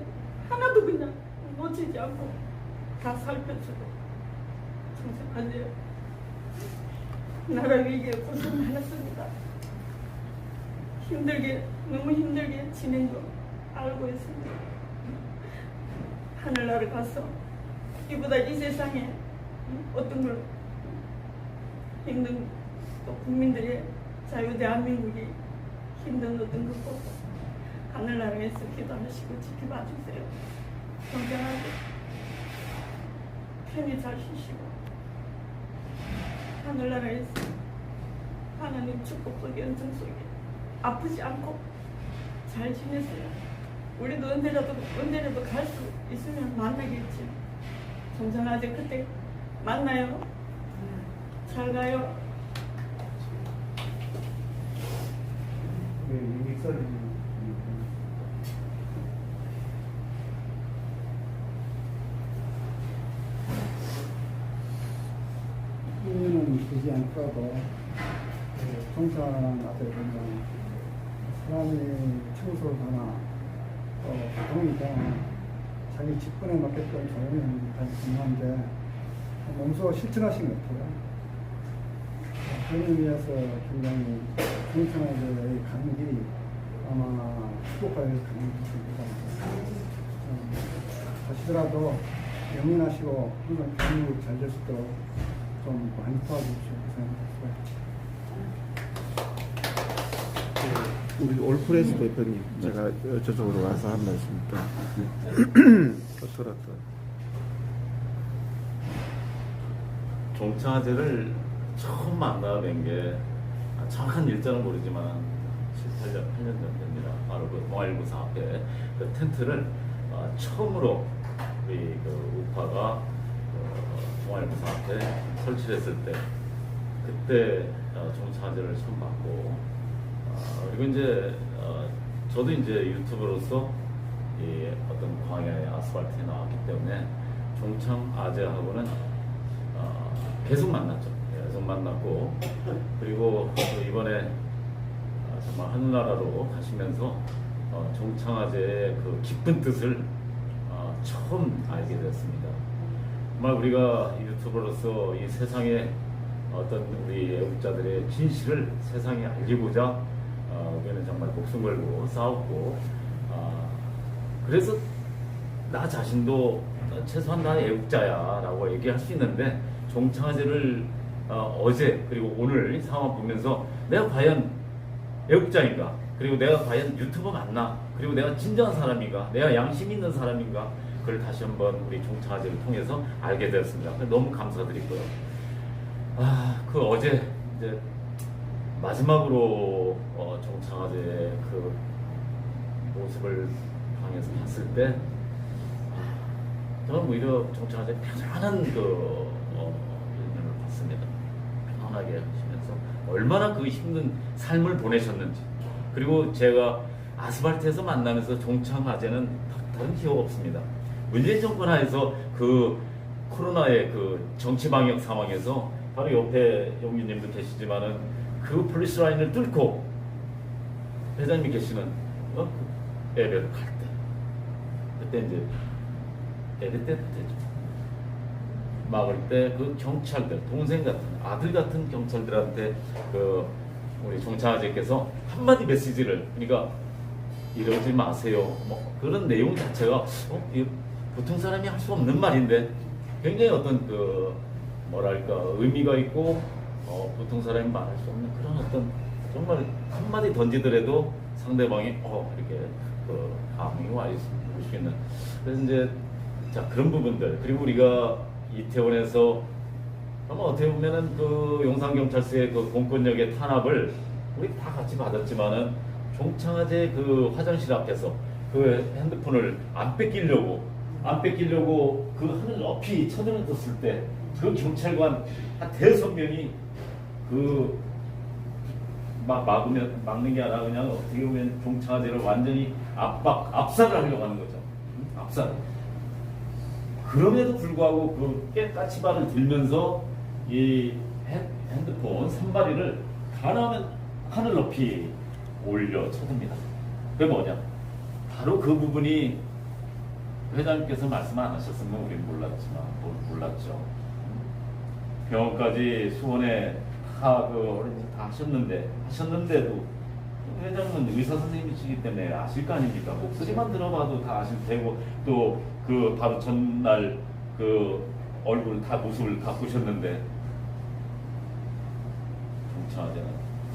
Speaker 3: 하나도 그냥 놓치지 않고 다 살펴주고 정청아제 나라 위기에 고생 많았습니다. 힘들게 너무 힘들게 지낸 거 알고 있습니다. 하늘나라 가서 이보다 이 세상에 어떤 걸 힘든 또 국민들의 자유 대한민국이 힘든 어떤 것보다 하늘나라에서 기도하시고 지켜봐 주세요. 건강하게 편히 잘 쉬시고 하늘나라에서 하나님 축복 속에 은총 속에 아프지 않고 잘 지내세요. 우리도 언제라도 갈 수 있으면 만나겠지. 정정하제 그때 만나요. 잘 가요.
Speaker 1: 믹서리
Speaker 6: 이유는 되지 않더라도 종사하는 아들 보면 사람이 청소를 하나 보통이니까 자기 직분에 맞게끔 조용히 다시 중요한데 몸소 실천하신 것 같아요. 그런 의미에서 굉장히 종사자의 가는 길이 아마 축복할 가는 길입니다. 하시더라도 영민하시고 항상 교육 잘 될 수 있도록 좀 많이 도와주십시오.
Speaker 1: 우리 올프레스 대표님, 제가 저쪽으로 와서 한 말씀입니다. 어떠
Speaker 5: 종차제를 처음 만나뵌 게 정확한 일자는 모르지만 7, 8년 전 됩니다. 바로 그 동아일보사 앞에 그 텐트를 처음으로 우리 그 우파가 동아일보사 앞에 설치를 했을 때 그때 종차제를 처음 봤고 그리고 이제 저도 이제 유튜버로서 이 어떤 광야의 아스팔트에 나왔기 때문에 종창 아재하고는 계속 만났죠. 계속 만났고 그리고 또 이번에 정말 하늘나라로 가시면서 종창 아재의 그 깊은 뜻을 처음 알게 되었습니다. 정말 우리가 유튜버로서 이 세상에 어떤 우리 애국자들의 진실을 세상에 알리고자 우리는 정말 목숨 걸고 싸웠고 그래서 나 자신도 최소한 나 애국자야 라고 얘기할 수 있는데 종창아제를 어제 그리고 오늘 이 상황 보면서 내가 과연 애국자인가 그리고 내가 과연 유튜버 맞나 그리고 내가 진정한 사람인가 내가 양심 있는 사람인가 그걸 다시 한번 우리 종창아제를 통해서 알게 되었습니다. 너무 감사드리고요. 그 어제 이제 마지막으로 종창아제의 그 모습을 방에서 봤을 때 저는 오히려 종창아제 편안한 그 인연을 봤습니다. 편안하게 하시면서 얼마나 그 힘든 삶을 보내셨는지 그리고 제가 아스팔트에서 만나면서 종창아제는 다른 기억 없습니다. 문재인 정권 하에서 그 코로나의 그 정치 방역 상황에서 바로 옆에 용기님도 계시지만은 그 폴리스 라인을 뚫고 회장님이 계시는 예배를 갈 때 그때 이제 예배 때 되죠. 막을 때 그 경찰들 동생 같은 아들 같은 경찰들한테 그 우리 종창아제께서 한마디 메시지를 그러니까 이러지 마세요 뭐 그런 내용 자체가 보통 사람이 할 수 없는 말인데 굉장히 어떤 그 뭐랄까 의미가 있고 보통 사람이 말할 수 없는 그런 어떤 정말 한마디 던지더라도 상대방이 이렇게 그 감흥이 와 있을 수 있는 그래서 이제 자 그런 부분들 그리고 우리가 이태원에서 아마 어떻게 보면은 그 용산경찰서의 그 공권력의 탄압을 우리 다 같이 받았지만은 종창아제 그 화장실 앞에서 그 핸드폰을 안 뺏기려고 그 하늘 높이 쳐들어졌을 때 그 경찰관 한 5명이 그 막는 게 아니라 그냥 어떻게 보면 종창아제를 완전히 압살을 하려고 하는 거죠. 압살. 그럼에도 불구하고 그 깨까치발을 들면서 이 핸드폰 선발이를 가능하면 하늘 높이 올려 쳐듭니다. 그게 뭐냐? 바로 그 부분이 회장님께서 말씀 안 하셨으면 우리는 몰랐죠. 병원까지 수원에 다 하셨는데도 회장은 의사 선생님이시기 때문에 아실 거 아닙니까? 목소리만 들어봐도 다 아실 테고 또 그 바로 전날 그 얼굴 다 모습을 바꾸셨는데 정청화제는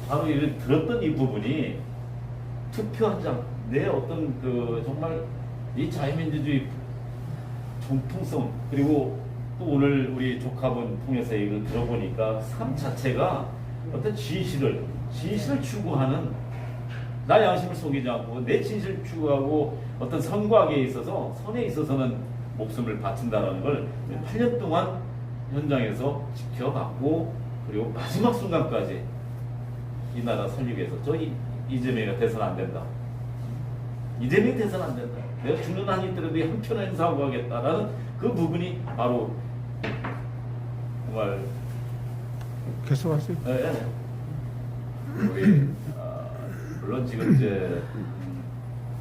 Speaker 5: 바로 이를 들었던 이 부분이 투표 한 장, 내 어떤 그 정말 이 자유민주주의 정통성 그리고 또 오늘 우리 조카분 통해서 이걸 들어보니까 삶 자체가 어떤 진실을 추구하는 나 양심을 속이지 않고 내 진실을 추구하고 어떤 선과학에 있어서 선에 있어서는 목숨을 바친다는 걸 8년 동안 현장에서 지켜봤고 그리고 마지막 순간까지 이 나라 살리기 위해서 이재명이가 돼서는 안 된다. 이재명이 돼서는 안 된다. 내가 죽는 한이 있더라도 한 편 행사하고 하겠다라는 그 부분이 바로 정말
Speaker 6: 계속하세요.
Speaker 5: 네. 우리 물론 지금 이제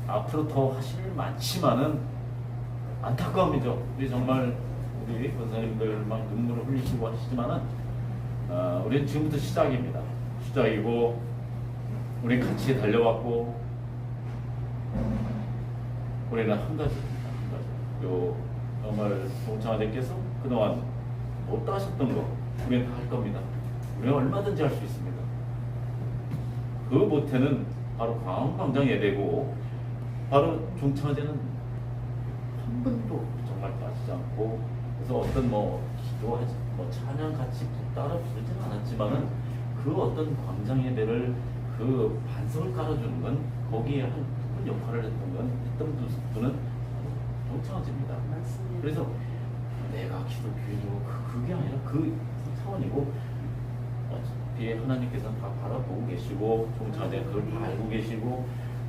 Speaker 5: 앞으로 더 하실 일 많지만은 안타까움이죠. 우리 정말 우리 권사님들만 눈물을 흘리시고 하시지만은 우리는 지금부터 시작입니다. 시작이고 우리 같이 달려왔고 우리는 한 가지입니다. 한 가지. 요 정말 동창아재께서 그동안 못다 하셨던 거 우리는 다 할 겁니다. 우리는 얼마든지 할 수 있습니다. 그 못해는 바로 광화문광장 예배고 바로 종창아재는 한 번도 정말 빠지지 않고 그래서 어떤 기도하지 찬양 같이 따라 부르지는 않았지만은 그 어떤 광장 예배를 그 반석을 깔아주는 건 거기에 한 큰 역할을 했던 분은 종창아재입니다.
Speaker 3: 맞습니다.
Speaker 5: 그래서 내가 기독교인이고 그게 아니라 그 차원이고 어차피 하나님께서는 다 바라보고 계시고 종창아재 그걸 다 알고 계시고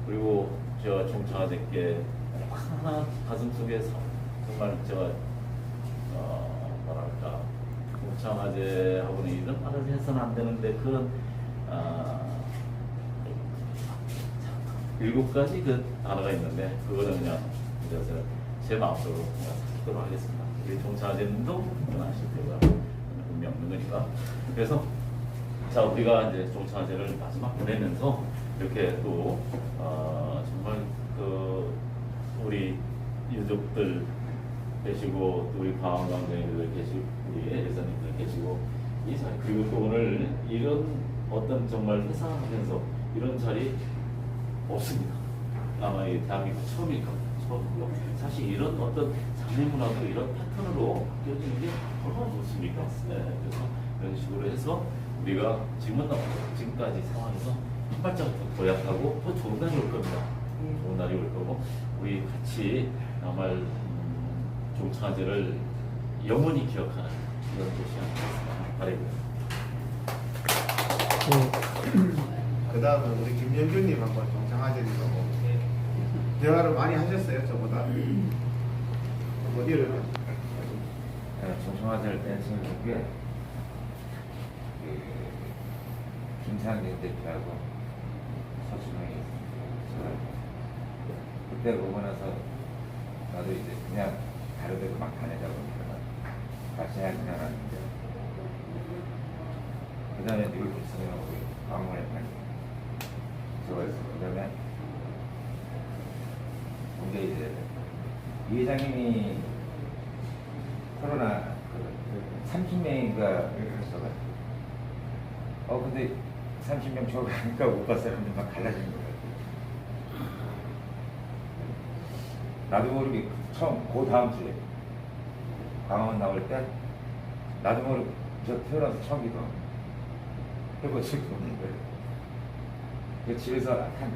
Speaker 5: 그리고 저 종창아재께 하나 가슴속에 정말 제가 뭐랄까 종창아재하고는 이런 말을 해서는 안 되는데 그런 7가지 그 단어가 있는데 그거는 그냥 그래서 제 마음속으로 그냥 삭히도록 하겠습니다. 우리 종창아재님도 변하실 거고요. 의미 없는 거니까. 그래서 자 우리가 이제 종창아재를 마지막 보내면서 이렇게 또 정말 그 우리 유족들 계시고 또 우리 광화문광장님들 계시고 우리 예사님들 계시고 이 자리 그리고 또 오늘 이런 어떤 정말 회상하면서 이런 자리 없습니다. 아마 이 대한민국 처음일 겁니다. 처음이고요. 사실 이런 어떤 장례문화도 이런 패턴으로 바뀌어지는 게 얼마나 좋습니까? 네, 그래서 이런 식으로 해서 우리가 지금까지 상황에서 한 발자국 더 도약하고 더 좋은 날이 올 겁니다. 좋은 날이 올 거고 우리 같이 정말 종창아재를 영원히 기억하는 그런 곳이 아니겠습니다. 바라고요.
Speaker 1: 그 다음은 우리 김영규님 한번 종창아재님하고 대화를 많이 하셨어요, 저보다. 어디를?
Speaker 7: 종창아재를 뺀 친구에 김상진 대표하고 서준영이 있습니다. 그때 보고 나서 나도 이제 그냥 다른 데도 막 다니자고 같이 하진 않았는데 그 다음에 누굴 붙이면 우리 광문에 다니고 들어가서 그 다음에 근데 이제 이 회장님이 코로나 30명인가 했어가지고 근데 30명 저가니까 못 봤을 사람들 막 갈라지는 거예요. 나도 모르게 처음 그 다음 주에 광화문 나올 때 나도 모르게 저 태어나서 처음 기도하고 해본 적이 없는 거예요. 그 집에서 한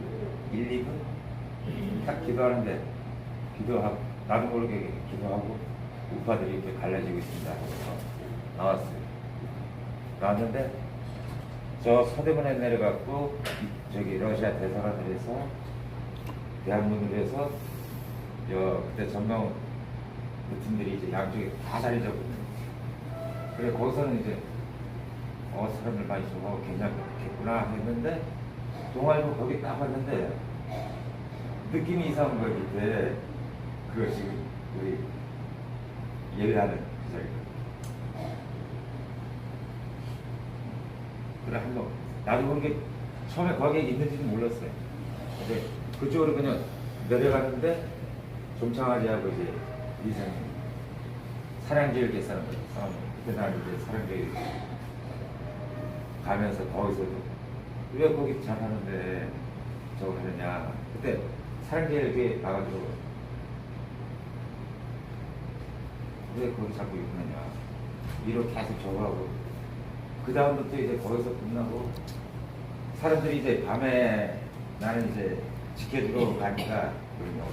Speaker 7: 1, 2분 딱 기도하는데 기도하고 나도 모르게 기도하고 우파들이 이렇게 갈라지고 있습니다 하고 나왔어요. 나왔는데 저 서대문에 내려갔고 저기 러시아 대사관들에서 대한문으로 해서 그때 전명 그 팀들이 이제 양쪽에 다 자리 잡고 그래 거기서는 이제 사람들 많이 좀 괜찮겠구나 했는데 동아일보 거기 딱 왔는데 느낌이 이상한 거예요. 그때 그거 지금 우리 예배하는 그 자리 그래 한번 나도 모르게 처음에 거기에 있는지는 몰랐어요. 근데 그쪽으로 그냥 내려갔는데 좀창아지하고 이제 이사님 사랑제일 계산한 거죠. 그때 난 이제 사랑제일 가면서 거기서도 왜 거기 잘하는데 저거 하느냐. 그때 사랑제일 이렇게 나가지고 왜 거기 자꾸 있느냐. 이렇게 계속 저거 하고 그 다음부터 이제 거기서 끝나고 사람들이 이제 밤에 나는 이제 지켜주러 가니까 그러냐고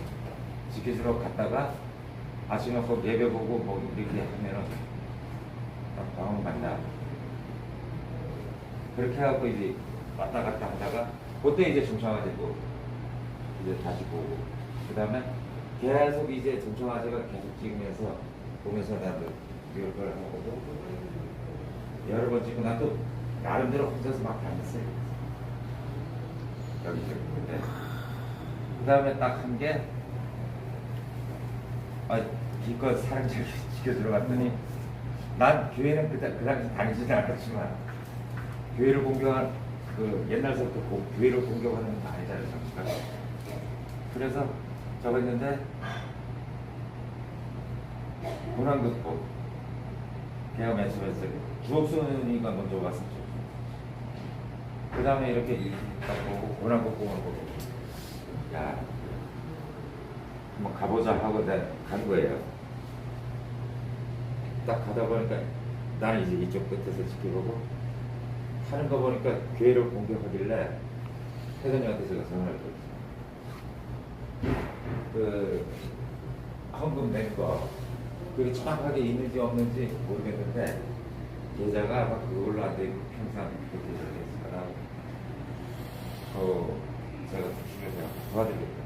Speaker 7: 지켜주러 갔다가 아침에 꼭 예배 보고 뭐 이렇게 하면은 방황 간다. 그렇게 해갖고 이제 왔다 갔다 하다가 그때 이제 중청아제고 이제 다시 보고 그 다음에 계속 이제 중청아제가 계속 찍으면서 보면서 나도 이걸 하고 여러 번 찍고 나도 나름대로 혼자서 막 다녔어요. 여기저기. 근데 그 다음에 딱 한 게 기껏 사랑제를 지켜 들어갔더니 난 교회는 그 당시 다니지는 않았지만 교회를 공격한 그 옛날서부터 교회를 공격하는 건 아니잖아요, 정치가. 그래서 저거 했는데 고난극복 걔가 맨 처음에 했어요. 주옥순이가 먼저 왔었죠. 그 다음에 이렇게 딱 보고 고난극복을 보고 야 한번 가보자 하고 간 거예요. 딱 가다 보니까 나는 이제 이쪽 끝에서 지켜보고 하는 거 보니까 교회를 공격하길래 회장님한테 제가 전화를 드렸어요. 그 헌금 낸 거 그게 정확하게 있는지 없는지 모르겠는데 계좌가 아마 그걸로 안 되고 평상 그렇게 되어 있어요. 제가 중에서 도와드리겠다.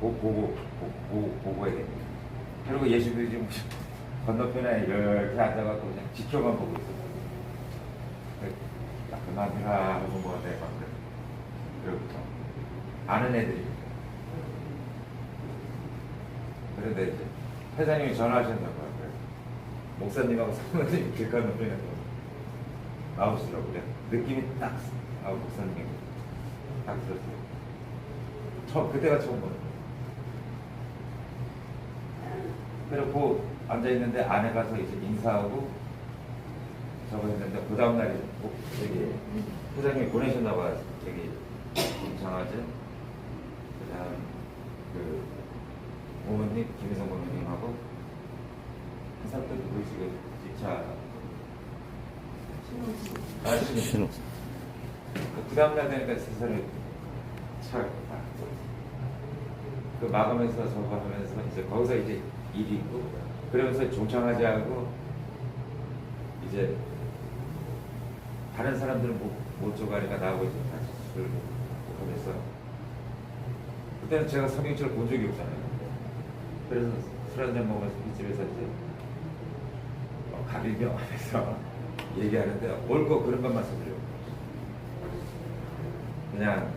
Speaker 7: 보고해야 됩니다. 그리고 예수들이 좀 건너편에 이렇게 앉아갖고 그냥 지켜만 보고 있었어요. 그만해라 하고 뭐 내가 그리고 아는 애들이 그런데 이제 회장님이 전화하셨나봐요. 목사님하고 사모님이 길 건너편에 나오시더라고요. 그래. 느낌이 딱 목사님이 딱 들었어요. 그때가 처음 보는 거예요. 그리고 앉아있는데 안에 가서 이제 인사하고 저거 했는데 그 다음날에 저기 회장님이 보내셨나봐요. 저기 김창아제 그 다음 그 부모님 김희성 부모님하고 한 사람들 누구시고 집차
Speaker 5: 신호.
Speaker 7: 그 다음날 되니까 세상에 그 마감해서 저거 하면서 이제 거기서 이제 일이 있고 그러면서 종창하지 않고 이제 다른 사람들은 못 줘가니까 나하고 이제 같이 술 먹고 하면서 그때는 제가 성경책을 본 적이 없잖아요. 그래서 술 한잔 먹으면서 술집에서 이제 가비병 하면서 얘기하는데 옳고 그런 것만 써드려요. 그냥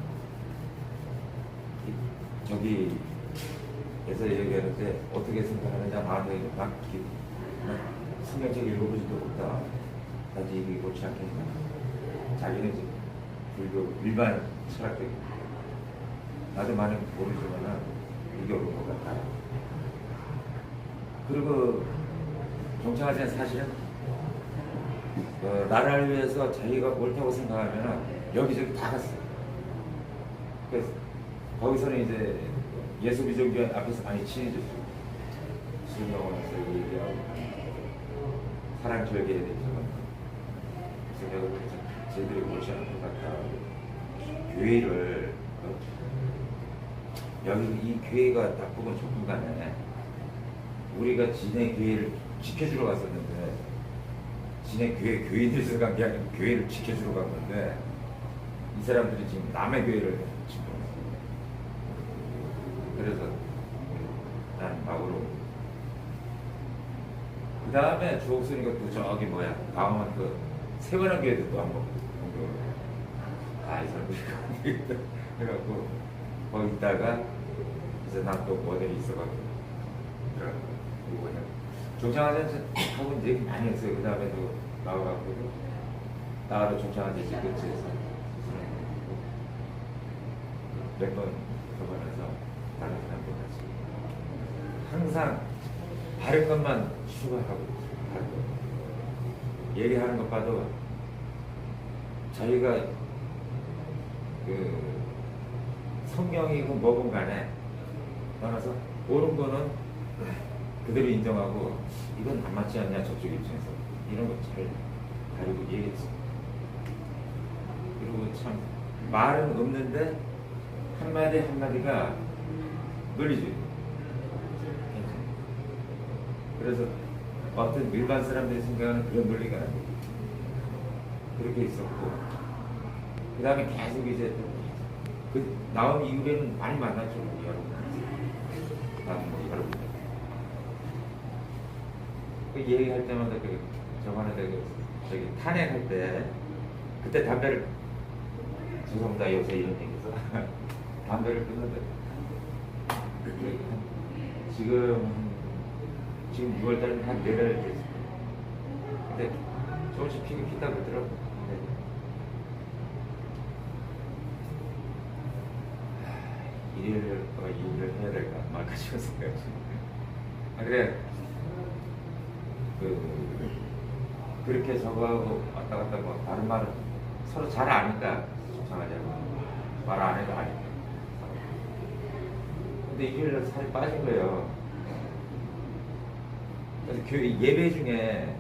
Speaker 7: 저기에서 얘기하는데 어떻게 생각하느냐 나한테 막 성경책 읽어보지도 못다. 나한테 얘기 옳지 않겠냐. 자기는 이제 불교 일반 철학적인 나도 많이 모르지만 이게 옳은 것 같다. 그리고 종창하지는 사실은 나라를 위해서 자기가 옳다고 생각하면 여기저기 다 갔어요. 그래서 거기서는 이제 예수 비전교 앞에서 많이 친해졌죠. 술먹으면서 얘기하고 사랑 절개에 대해서 그래서 내가 제대로 옳지 않은 것 같다. 교회를 여기 이 교회가 나쁘건 좋건 간에 우리가 지네 교회를 지켜주러 갔었는데 지네 교회 교인들이 들어간 게 아니고 교회를 지켜주러 간 건데 이 사람들이 지금 남의 교회를 지금 그래서 난 마구로 그 다음에 주옥순이가 또 저기 뭐야 강원 그 세관한 교회도 또 한번 이 사람들이 해갖고 거기 있다가 이제 난 또 모델이 있어갖고 그리고 그냥 종창하자는 하고 얘기 많이 했어요. 그 다음에도 나와갖고 나가도 종창한 집 근처에서 몇 번 가보면서 다른 사람들 같이 항상 바른 것만 추구하고 바른 것. 얘기하는 것 봐도 저희가 그 성경이고 뭐건 간에 떠나서 옳은 거는 그대로 인정하고 이건 안 맞지 않냐 저쪽 입장에서 이런 거 잘 다루고 얘기했어. 그리고 참 말은 없는데 한마디 한마디가 놀리지. 그래서 어떤 일반 사람들이 생각하는 그런 논리가 그렇게 있었고 그 다음에 계속 이제 그 나온 이후에는 많이 만났죠. 여러분 나도 뭐 여러분 그 얘기할 때마다 그 저번에 저기 탄핵할 때 그때 담배를 죄송합니다 요새 이런 얘기해서 담배를 끊는데 지금 6월달에 한 4달 됐어요. 근데 조금씩 피다 그러더라고. 일을 해야 될까 말까 싶은 생각이 그래 그렇게 저거하고 왔다 갔다 뭐 다른 말은 서로 잘 아니까 속상하자고 말 안 해도 아니까 근데 일요일날 살이 빠진 거예요. 그래서 교회 예배 중에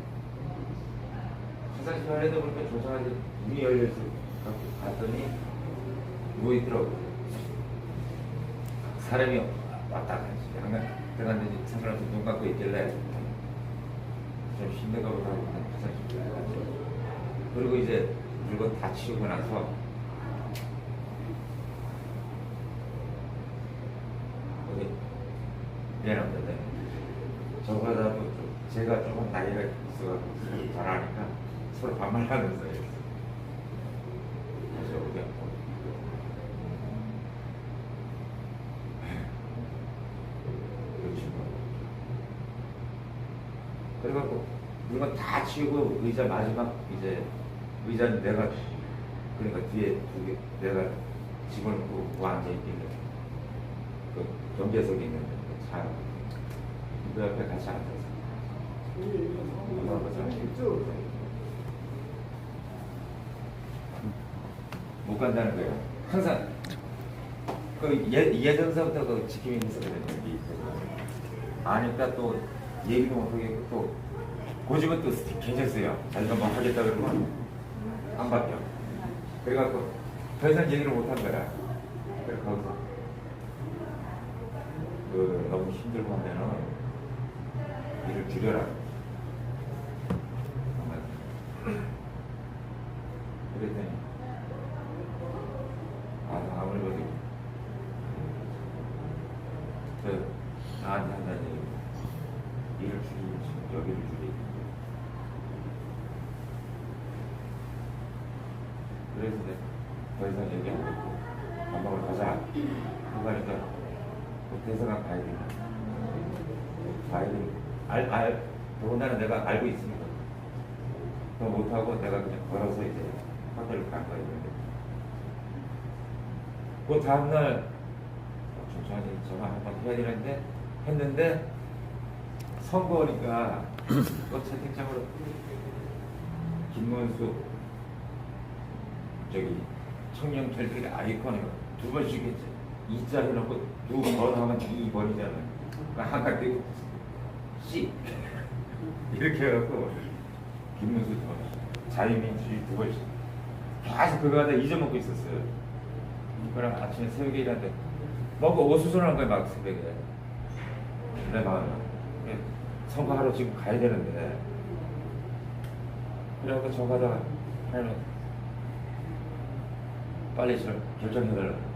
Speaker 7: 화장실 하려다 보니까 조상한테 문이 열려서 갔더니 누워있더라고. 사람이 왔다 갔지. 항상 들어갔는데 사람한테 눈 감고 있길래 좀 힘내가 보다 화장실 갔지. 그리고 이제 물건 다 치우고 나서 거기 미안합니다. 저보다도 제가 조금 나이가 있어가지고 잘 아니까 서로 반말하면서 이랬어요. 그래서 우리가 그래갖고 물건 다 치우고 의자 마지막 이제 의자는 내가 그러니까 뒤에 내가 집어넣고 앉아있길래 그 경계석이 있는데 그 옆에 같이 앉아서 못 간다는 거예요. 항상 그 예전서부터 그 지킴이 있었거든요. 아니까 또 얘기도 못하겠고 또 고집은 또 괜찮았어요. 자기가 뭐 하겠다 그러면 안 바뀌어. 그래갖고 더 이상 얘기를 못한 거야. 그래 거기서 너무 힘들고 하면은 일을 줄여라. 그랬더니 아무리 봐도 나한테 한다는 얘기 일을 줄이고 여기를 줄이고 그래서 더 이상 얘기 안 듣고 밥 먹으러 가자 하고 가니까 대사관 가야 된다. 가야 된다. 더군다나 내가 알고 있습니다. 더 못하고 내가 그냥 걸어서 이제 호텔을 간 거예요. 그 다음날 천천히 전화 한번 해야 되는데 했는데 선거니까 또 채팅창으로 김문수 저기 청년철들의 아이콘을 2번씩 했지. 2자 해놓고 2번 하면 2번이잖아요. 그러니까 한가 띄고 C 이렇게 해갖고 김문수 2번, 자유민주주의 2번씩 계속 그거 하다 잊어먹고 있었어요. 그럼 아침에 새벽에 일하는데 뭔가 오수선한 거야 막 새벽에 내 마음에 선거하러 지금 가야 되는데 그래갖고 저 가다가 하나님 빨리 저 결정해달라고.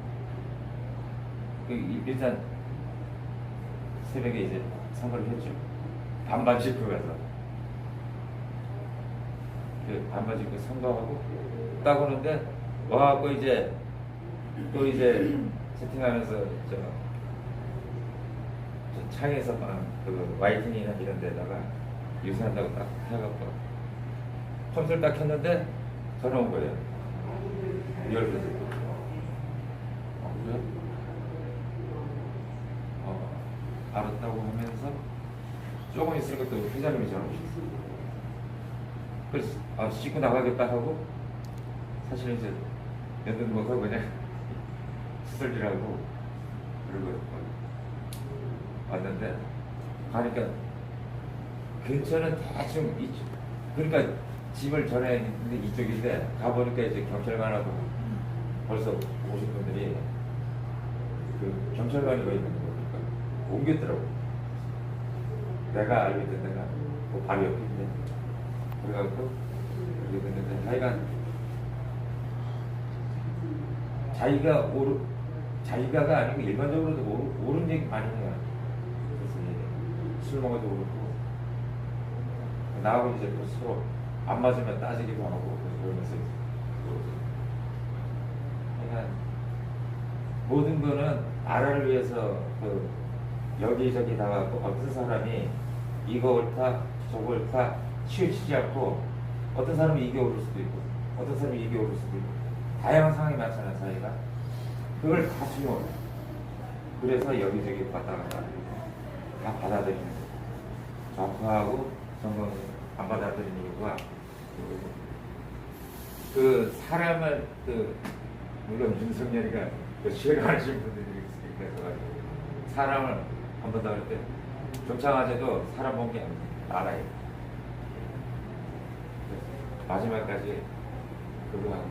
Speaker 7: 일단 새벽에 이제 선거를 했죠. 반반 짚고 가서 반반 짚고 선거하고 딱 오는데 와갖고 이제 또 이제 채팅하면서 저 창에서 그 와이팅이나 이런 데다가 유세한다고 딱 해갖고 컴퓨터를 딱 켰는데 전화 온 거예요. 리얼에서. 그래? 알았다고 하면서 조금 있으니까 또 회장님이 전화 오셨어요. 그래서 씻고 나가겠다 하고 사실 이제 연등 먹어 그냥 수술이라고 그러고 왔는데 가니까 근처는 대충 그러니까 집을 전에 있는데 이쪽인데 가보니까 이제 경찰관하고 벌써 오신 분들이 그 경찰관이 왜 있는 거니까 옮겼더라고. 내가 알고 있던 데가 그 바로 옆인데 그래갖고 여기 됐는데 하여간 자기가가 아니고 일반적으로도 옳은 얘기 많이 해요. 그래서 술 먹어도 그렇고 나하고 이제 또 서로 안 맞으면 따지기도 하고 그러면서 그러니까 모든 거는 나라를 위해서 그 여기저기 나가고 어떤 사람이 이거 옳다 저거 옳다 치우치지 않고 어떤 사람이 이게 옳을 수도 있고 어떤 사람이 이게 옳을 수도 있고 다양한 상황이 많잖아요 사회가. 그걸 다 수용을 해요. 그래서 여기저기 왔다 갔다 다 받아들이는 거예요. 좌파하고 정권을 안 받아들이는 이유가 그 사람을 물론 윤석열이가 싫어하시는 분들이 있으니까 사람을 한 번 더 할 때 정창화제도 사람 본 게 아니에요. 나라예요. 마지막까지 그거 하고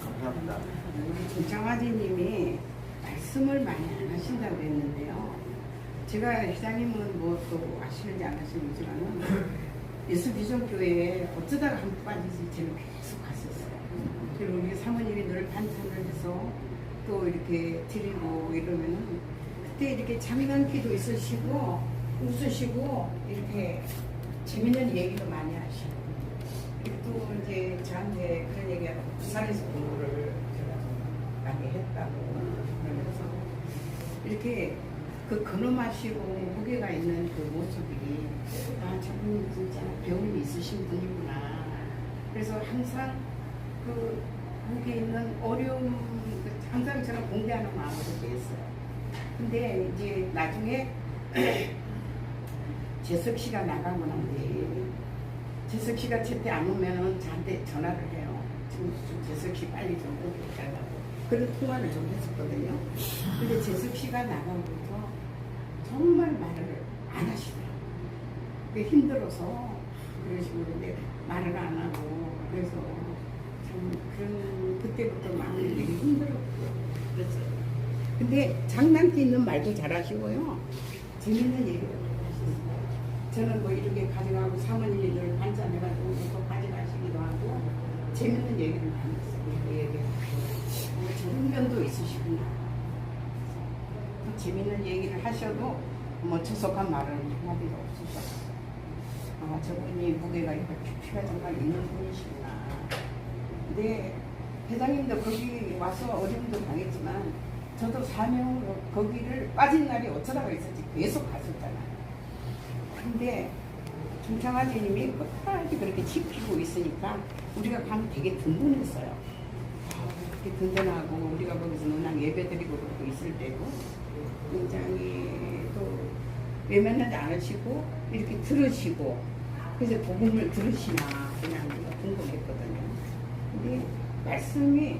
Speaker 1: 감사합니다.
Speaker 8: 정창화제님이 말씀을 많이 안 하신다고 했는데요. 제가 회장님은 뭐 또 아시는지 안 아시는지만은 예수비전교회에 어쩌다가 한 번 빠지지 저는 계속 갔었어요. 그리고 우리 사모님이 늘 반찬을 해서 또 이렇게 드리고 이러면은 그때 이렇게 장난기도 있으시고 웃으시고 이렇게 재밌는 얘기도 많이 하시고 그리고 또 이제 저한테 그런 얘기하고 부산에서 공부를 제가 좀 많이 했다고 그러면서 이렇게 그 근엄하시고 무게가 있는 그 모습이 저분이 진짜 배움이 있으신 분이구나. 그래서 항상 그 무게 있는 어려움 항상 저는 공부하는 마음으로 했어요. 근데 이제 나중에 재석 씨가 나가고 난 뒤에 재석 씨가 제때 안 오면은 저한테 전화를 해요. 지금 재석 씨 빨리 좀 오게 해달라고. 그런 통화를 좀 했었거든요. 근데 재석 씨가 나가고서 정말 말을 안 하시더라고요. 그게 힘들어서 그러시고 근데 말을 안 하고 그래서 참 그런 그때부터 마음이 되게 힘들었고요. 그랬어요. 근데 장난기 있는 말도 잘하시고요. 재밌는 얘기도 많이 하시고 저는 뭐 이렇게 가져가고 사모님이 늘 반찬해가지고 또 가져가시기도 하고 재밌는 얘기를 많이 했어요. 이렇게 얘기하고 저런 면도 있으시구나. 재밌는 얘기를 하셔도 뭐 저속한 말은 한마디도 없으셨어요. 저분이 무게가 있고 깊이가 정말 있는 분이시구나. 근데 회장님도 거기 와서 어려움도 당했지만 저도 사명으로 거기를 빠진 날이 어쩌다가 있었지 계속 갔었잖아요. 근데 정창화제님이 끝까지 그렇게 지키고 있으니까 우리가 가면 되게 든든했어요. 그렇게 든든하고 우리가 거기서 그냥 예배드리고 그러고 있을 때도 굉장히 또 외면하지 않으시고 이렇게 들으시고 그래서 복음을 들으시나 그냥 우리가 궁금했거든요. 근데 말씀이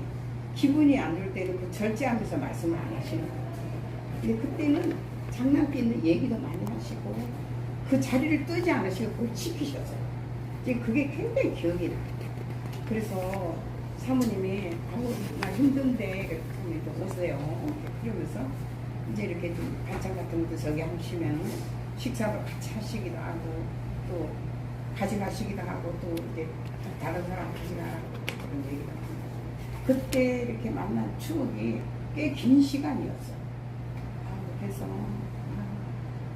Speaker 8: 기분이 안 좋을 때는 그 절제하면서 말씀을 안 하시는 거예요. 근데 그때는 장난기 있는 얘기도 많이 하시고 그 자리를 뜨지 않으시고 그걸 지키셨어요. 지금 그게 굉장히 기억이 나요. 그래서 사모님이 나 힘든데 이렇게 오세요. 그러면서 이제 이렇게 좀 반찬 같은 것도 저기 하시면 식사도 같이 하시기도 하고 또 가져가시기도 하고 또 이제 다른 사람 가져가라고 그런 얘기도 하고 그때 이렇게 만난 추억이 꽤 긴 시간이었어요. 그래서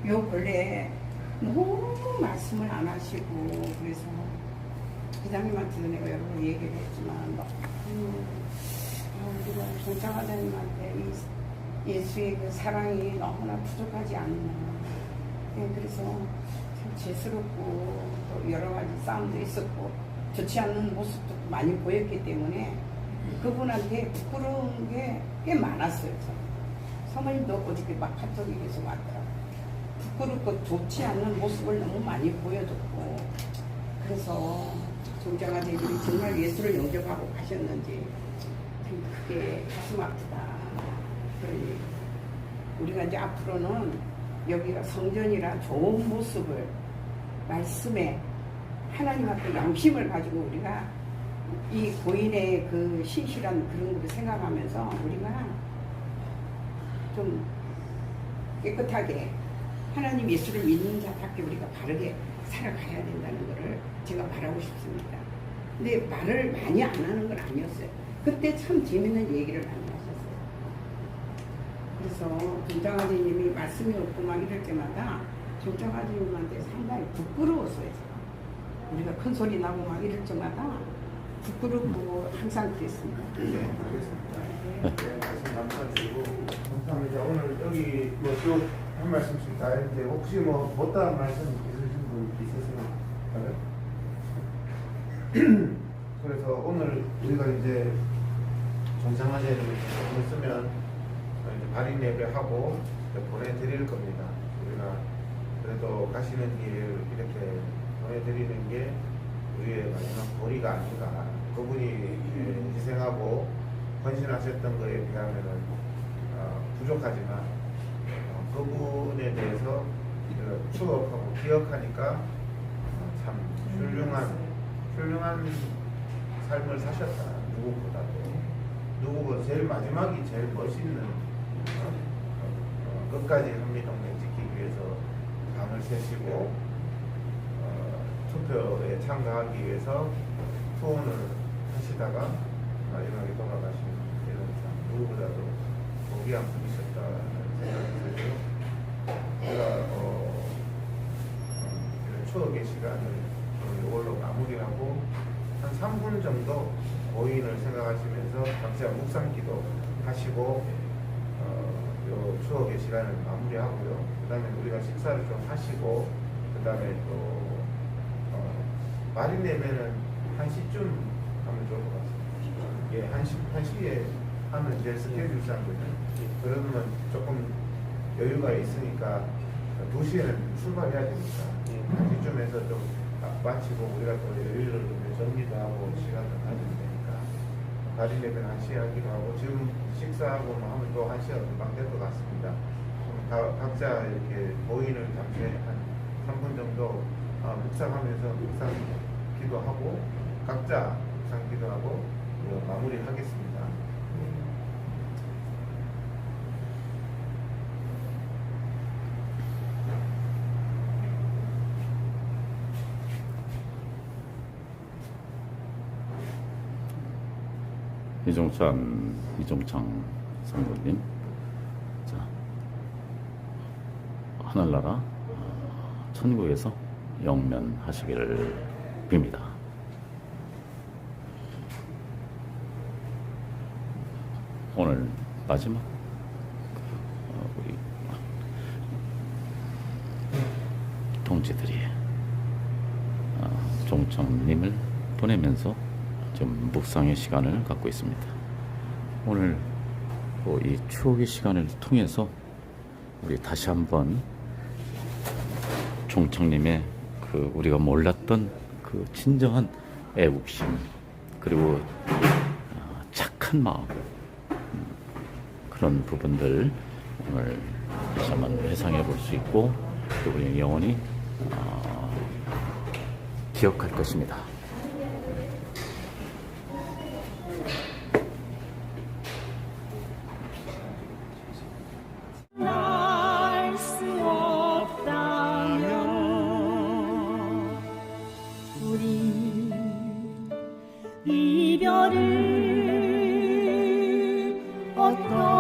Speaker 8: 요 근래 너무 말씀을 안 하시고 그래서 회장님한테도 내가 여러 번 얘기를 했지만 우리가 정창화장님한테 예수의 그 사랑이 너무나 부족하지 않나. 그래서 참 거짓스럽고 또 여러 가지 싸움도 있었고 좋지 않는 모습도 많이 보였기 때문에 그분한테 부끄러운 게 꽤 많았어요. 사모님도 어저께 막 카톡이 계속 왔더라고요. 부끄럽고 좋지 않는 모습을 너무 많이 보여줬고 그래서 종장아재들이 정말 예수를 영접하고 가셨는지 참 그게 가슴 아프다. 그러니 우리가 이제 앞으로는 여기가 성전이라 좋은 모습을 말씀에 하나님 앞에 양심을 가지고 우리가 이 고인의 그 신실한 그런 것을 생각하면서 우리가 좀 깨끗하게 하나님 예수를 믿는 자답게 우리가 바르게 살아가야 된다는 것을 제가 말하고 싶습니다. 근데 말을 많이 안 하는 건 아니었어요. 그때 참 재밌는 얘기를 많이 하셨어요. 그래서 종장아재님이 말씀이 없고 막 이럴 때마다 종장아재님한테 상당히 부끄러웠어요. 우리가 큰 소리 나고 막 이럴 때마다 부끄럽고 항상 그랬습니다.
Speaker 1: 네, 알겠습니다. 네, 말씀 감사드리고 감사합니다. 오늘 여기 뭐 쭉 한 말씀씩 다 했는데 혹시 뭐 못다한 말씀 있으신 분 있으세요? 그래서 오늘 우리가 이제 종장아재를 쓰면 이제 발인 예배하고 보내드릴 겁니다. 우리가 그래도 가시는 길 이렇게 보내드리는 게 우리의 마지막 도리가 아닌가. 그분이 희생하고 헌신하셨던 것에 비하면 부족하지만 그분에 대해서 추억하고 기억하니까 참 훌륭한 삶을 사셨다. 누구보다 제일 마지막이 제일 멋있는 끝까지 한미동맹 지키기 위해서 밤을 새시고 투표에 참가하기 위해서 투혼을 하시다가 마지막에 돌아가신 이런 참 누구보다도 고귀한 분이셨다는 생각이 들고요. 제가 이런 추억의 시간을 이걸로 마무리하고 한 3분 정도 고인을 생각하시면서 각자 묵상기도 하시고 요 추억의 시간을 마무리하고요. 그 다음에 우리가 식사를 좀 하시고 그 다음에 또 말이 내면은 1시쯤 하면 좋을 것 같습니다. 예, 1시에 하면 제 스케줄상거든요. 그러면 조금 여유가 있으니까 2시에는 출발해야 되니까 1시쯤에서 좀 마치고 우리가 또 여유를 좀 정리도 하고 시간을 가지면 되니까 발인 예배는 1시에 하기도 하고 지금 식사하고 뭐 하면 또 1시간 금방 될 것 같습니다. 각자 이렇게 고인을 잠시 한 3분 정도 묵상하면서 묵상 기도하고 각자 묵상 기도하고 마무리하겠습니다.
Speaker 5: 이종창 성도님, 자, 하늘나라 천국에서 영면하시기를 빕니다. 오늘 마지막 우리 동지들이 종창님을 보내면서 좀 묵상의 시간을 갖고 있습니다. 오늘 이 추억의 시간을 통해서 우리 다시 한번 종창님의 그 우리가 몰랐던 그 진정한 애국심 그리고 착한 마음 그런 부분들 오늘 다시 한번 회상해 볼 수 있고 또 우리 영원히 기억할 것입니다.
Speaker 9: 이별을 어떤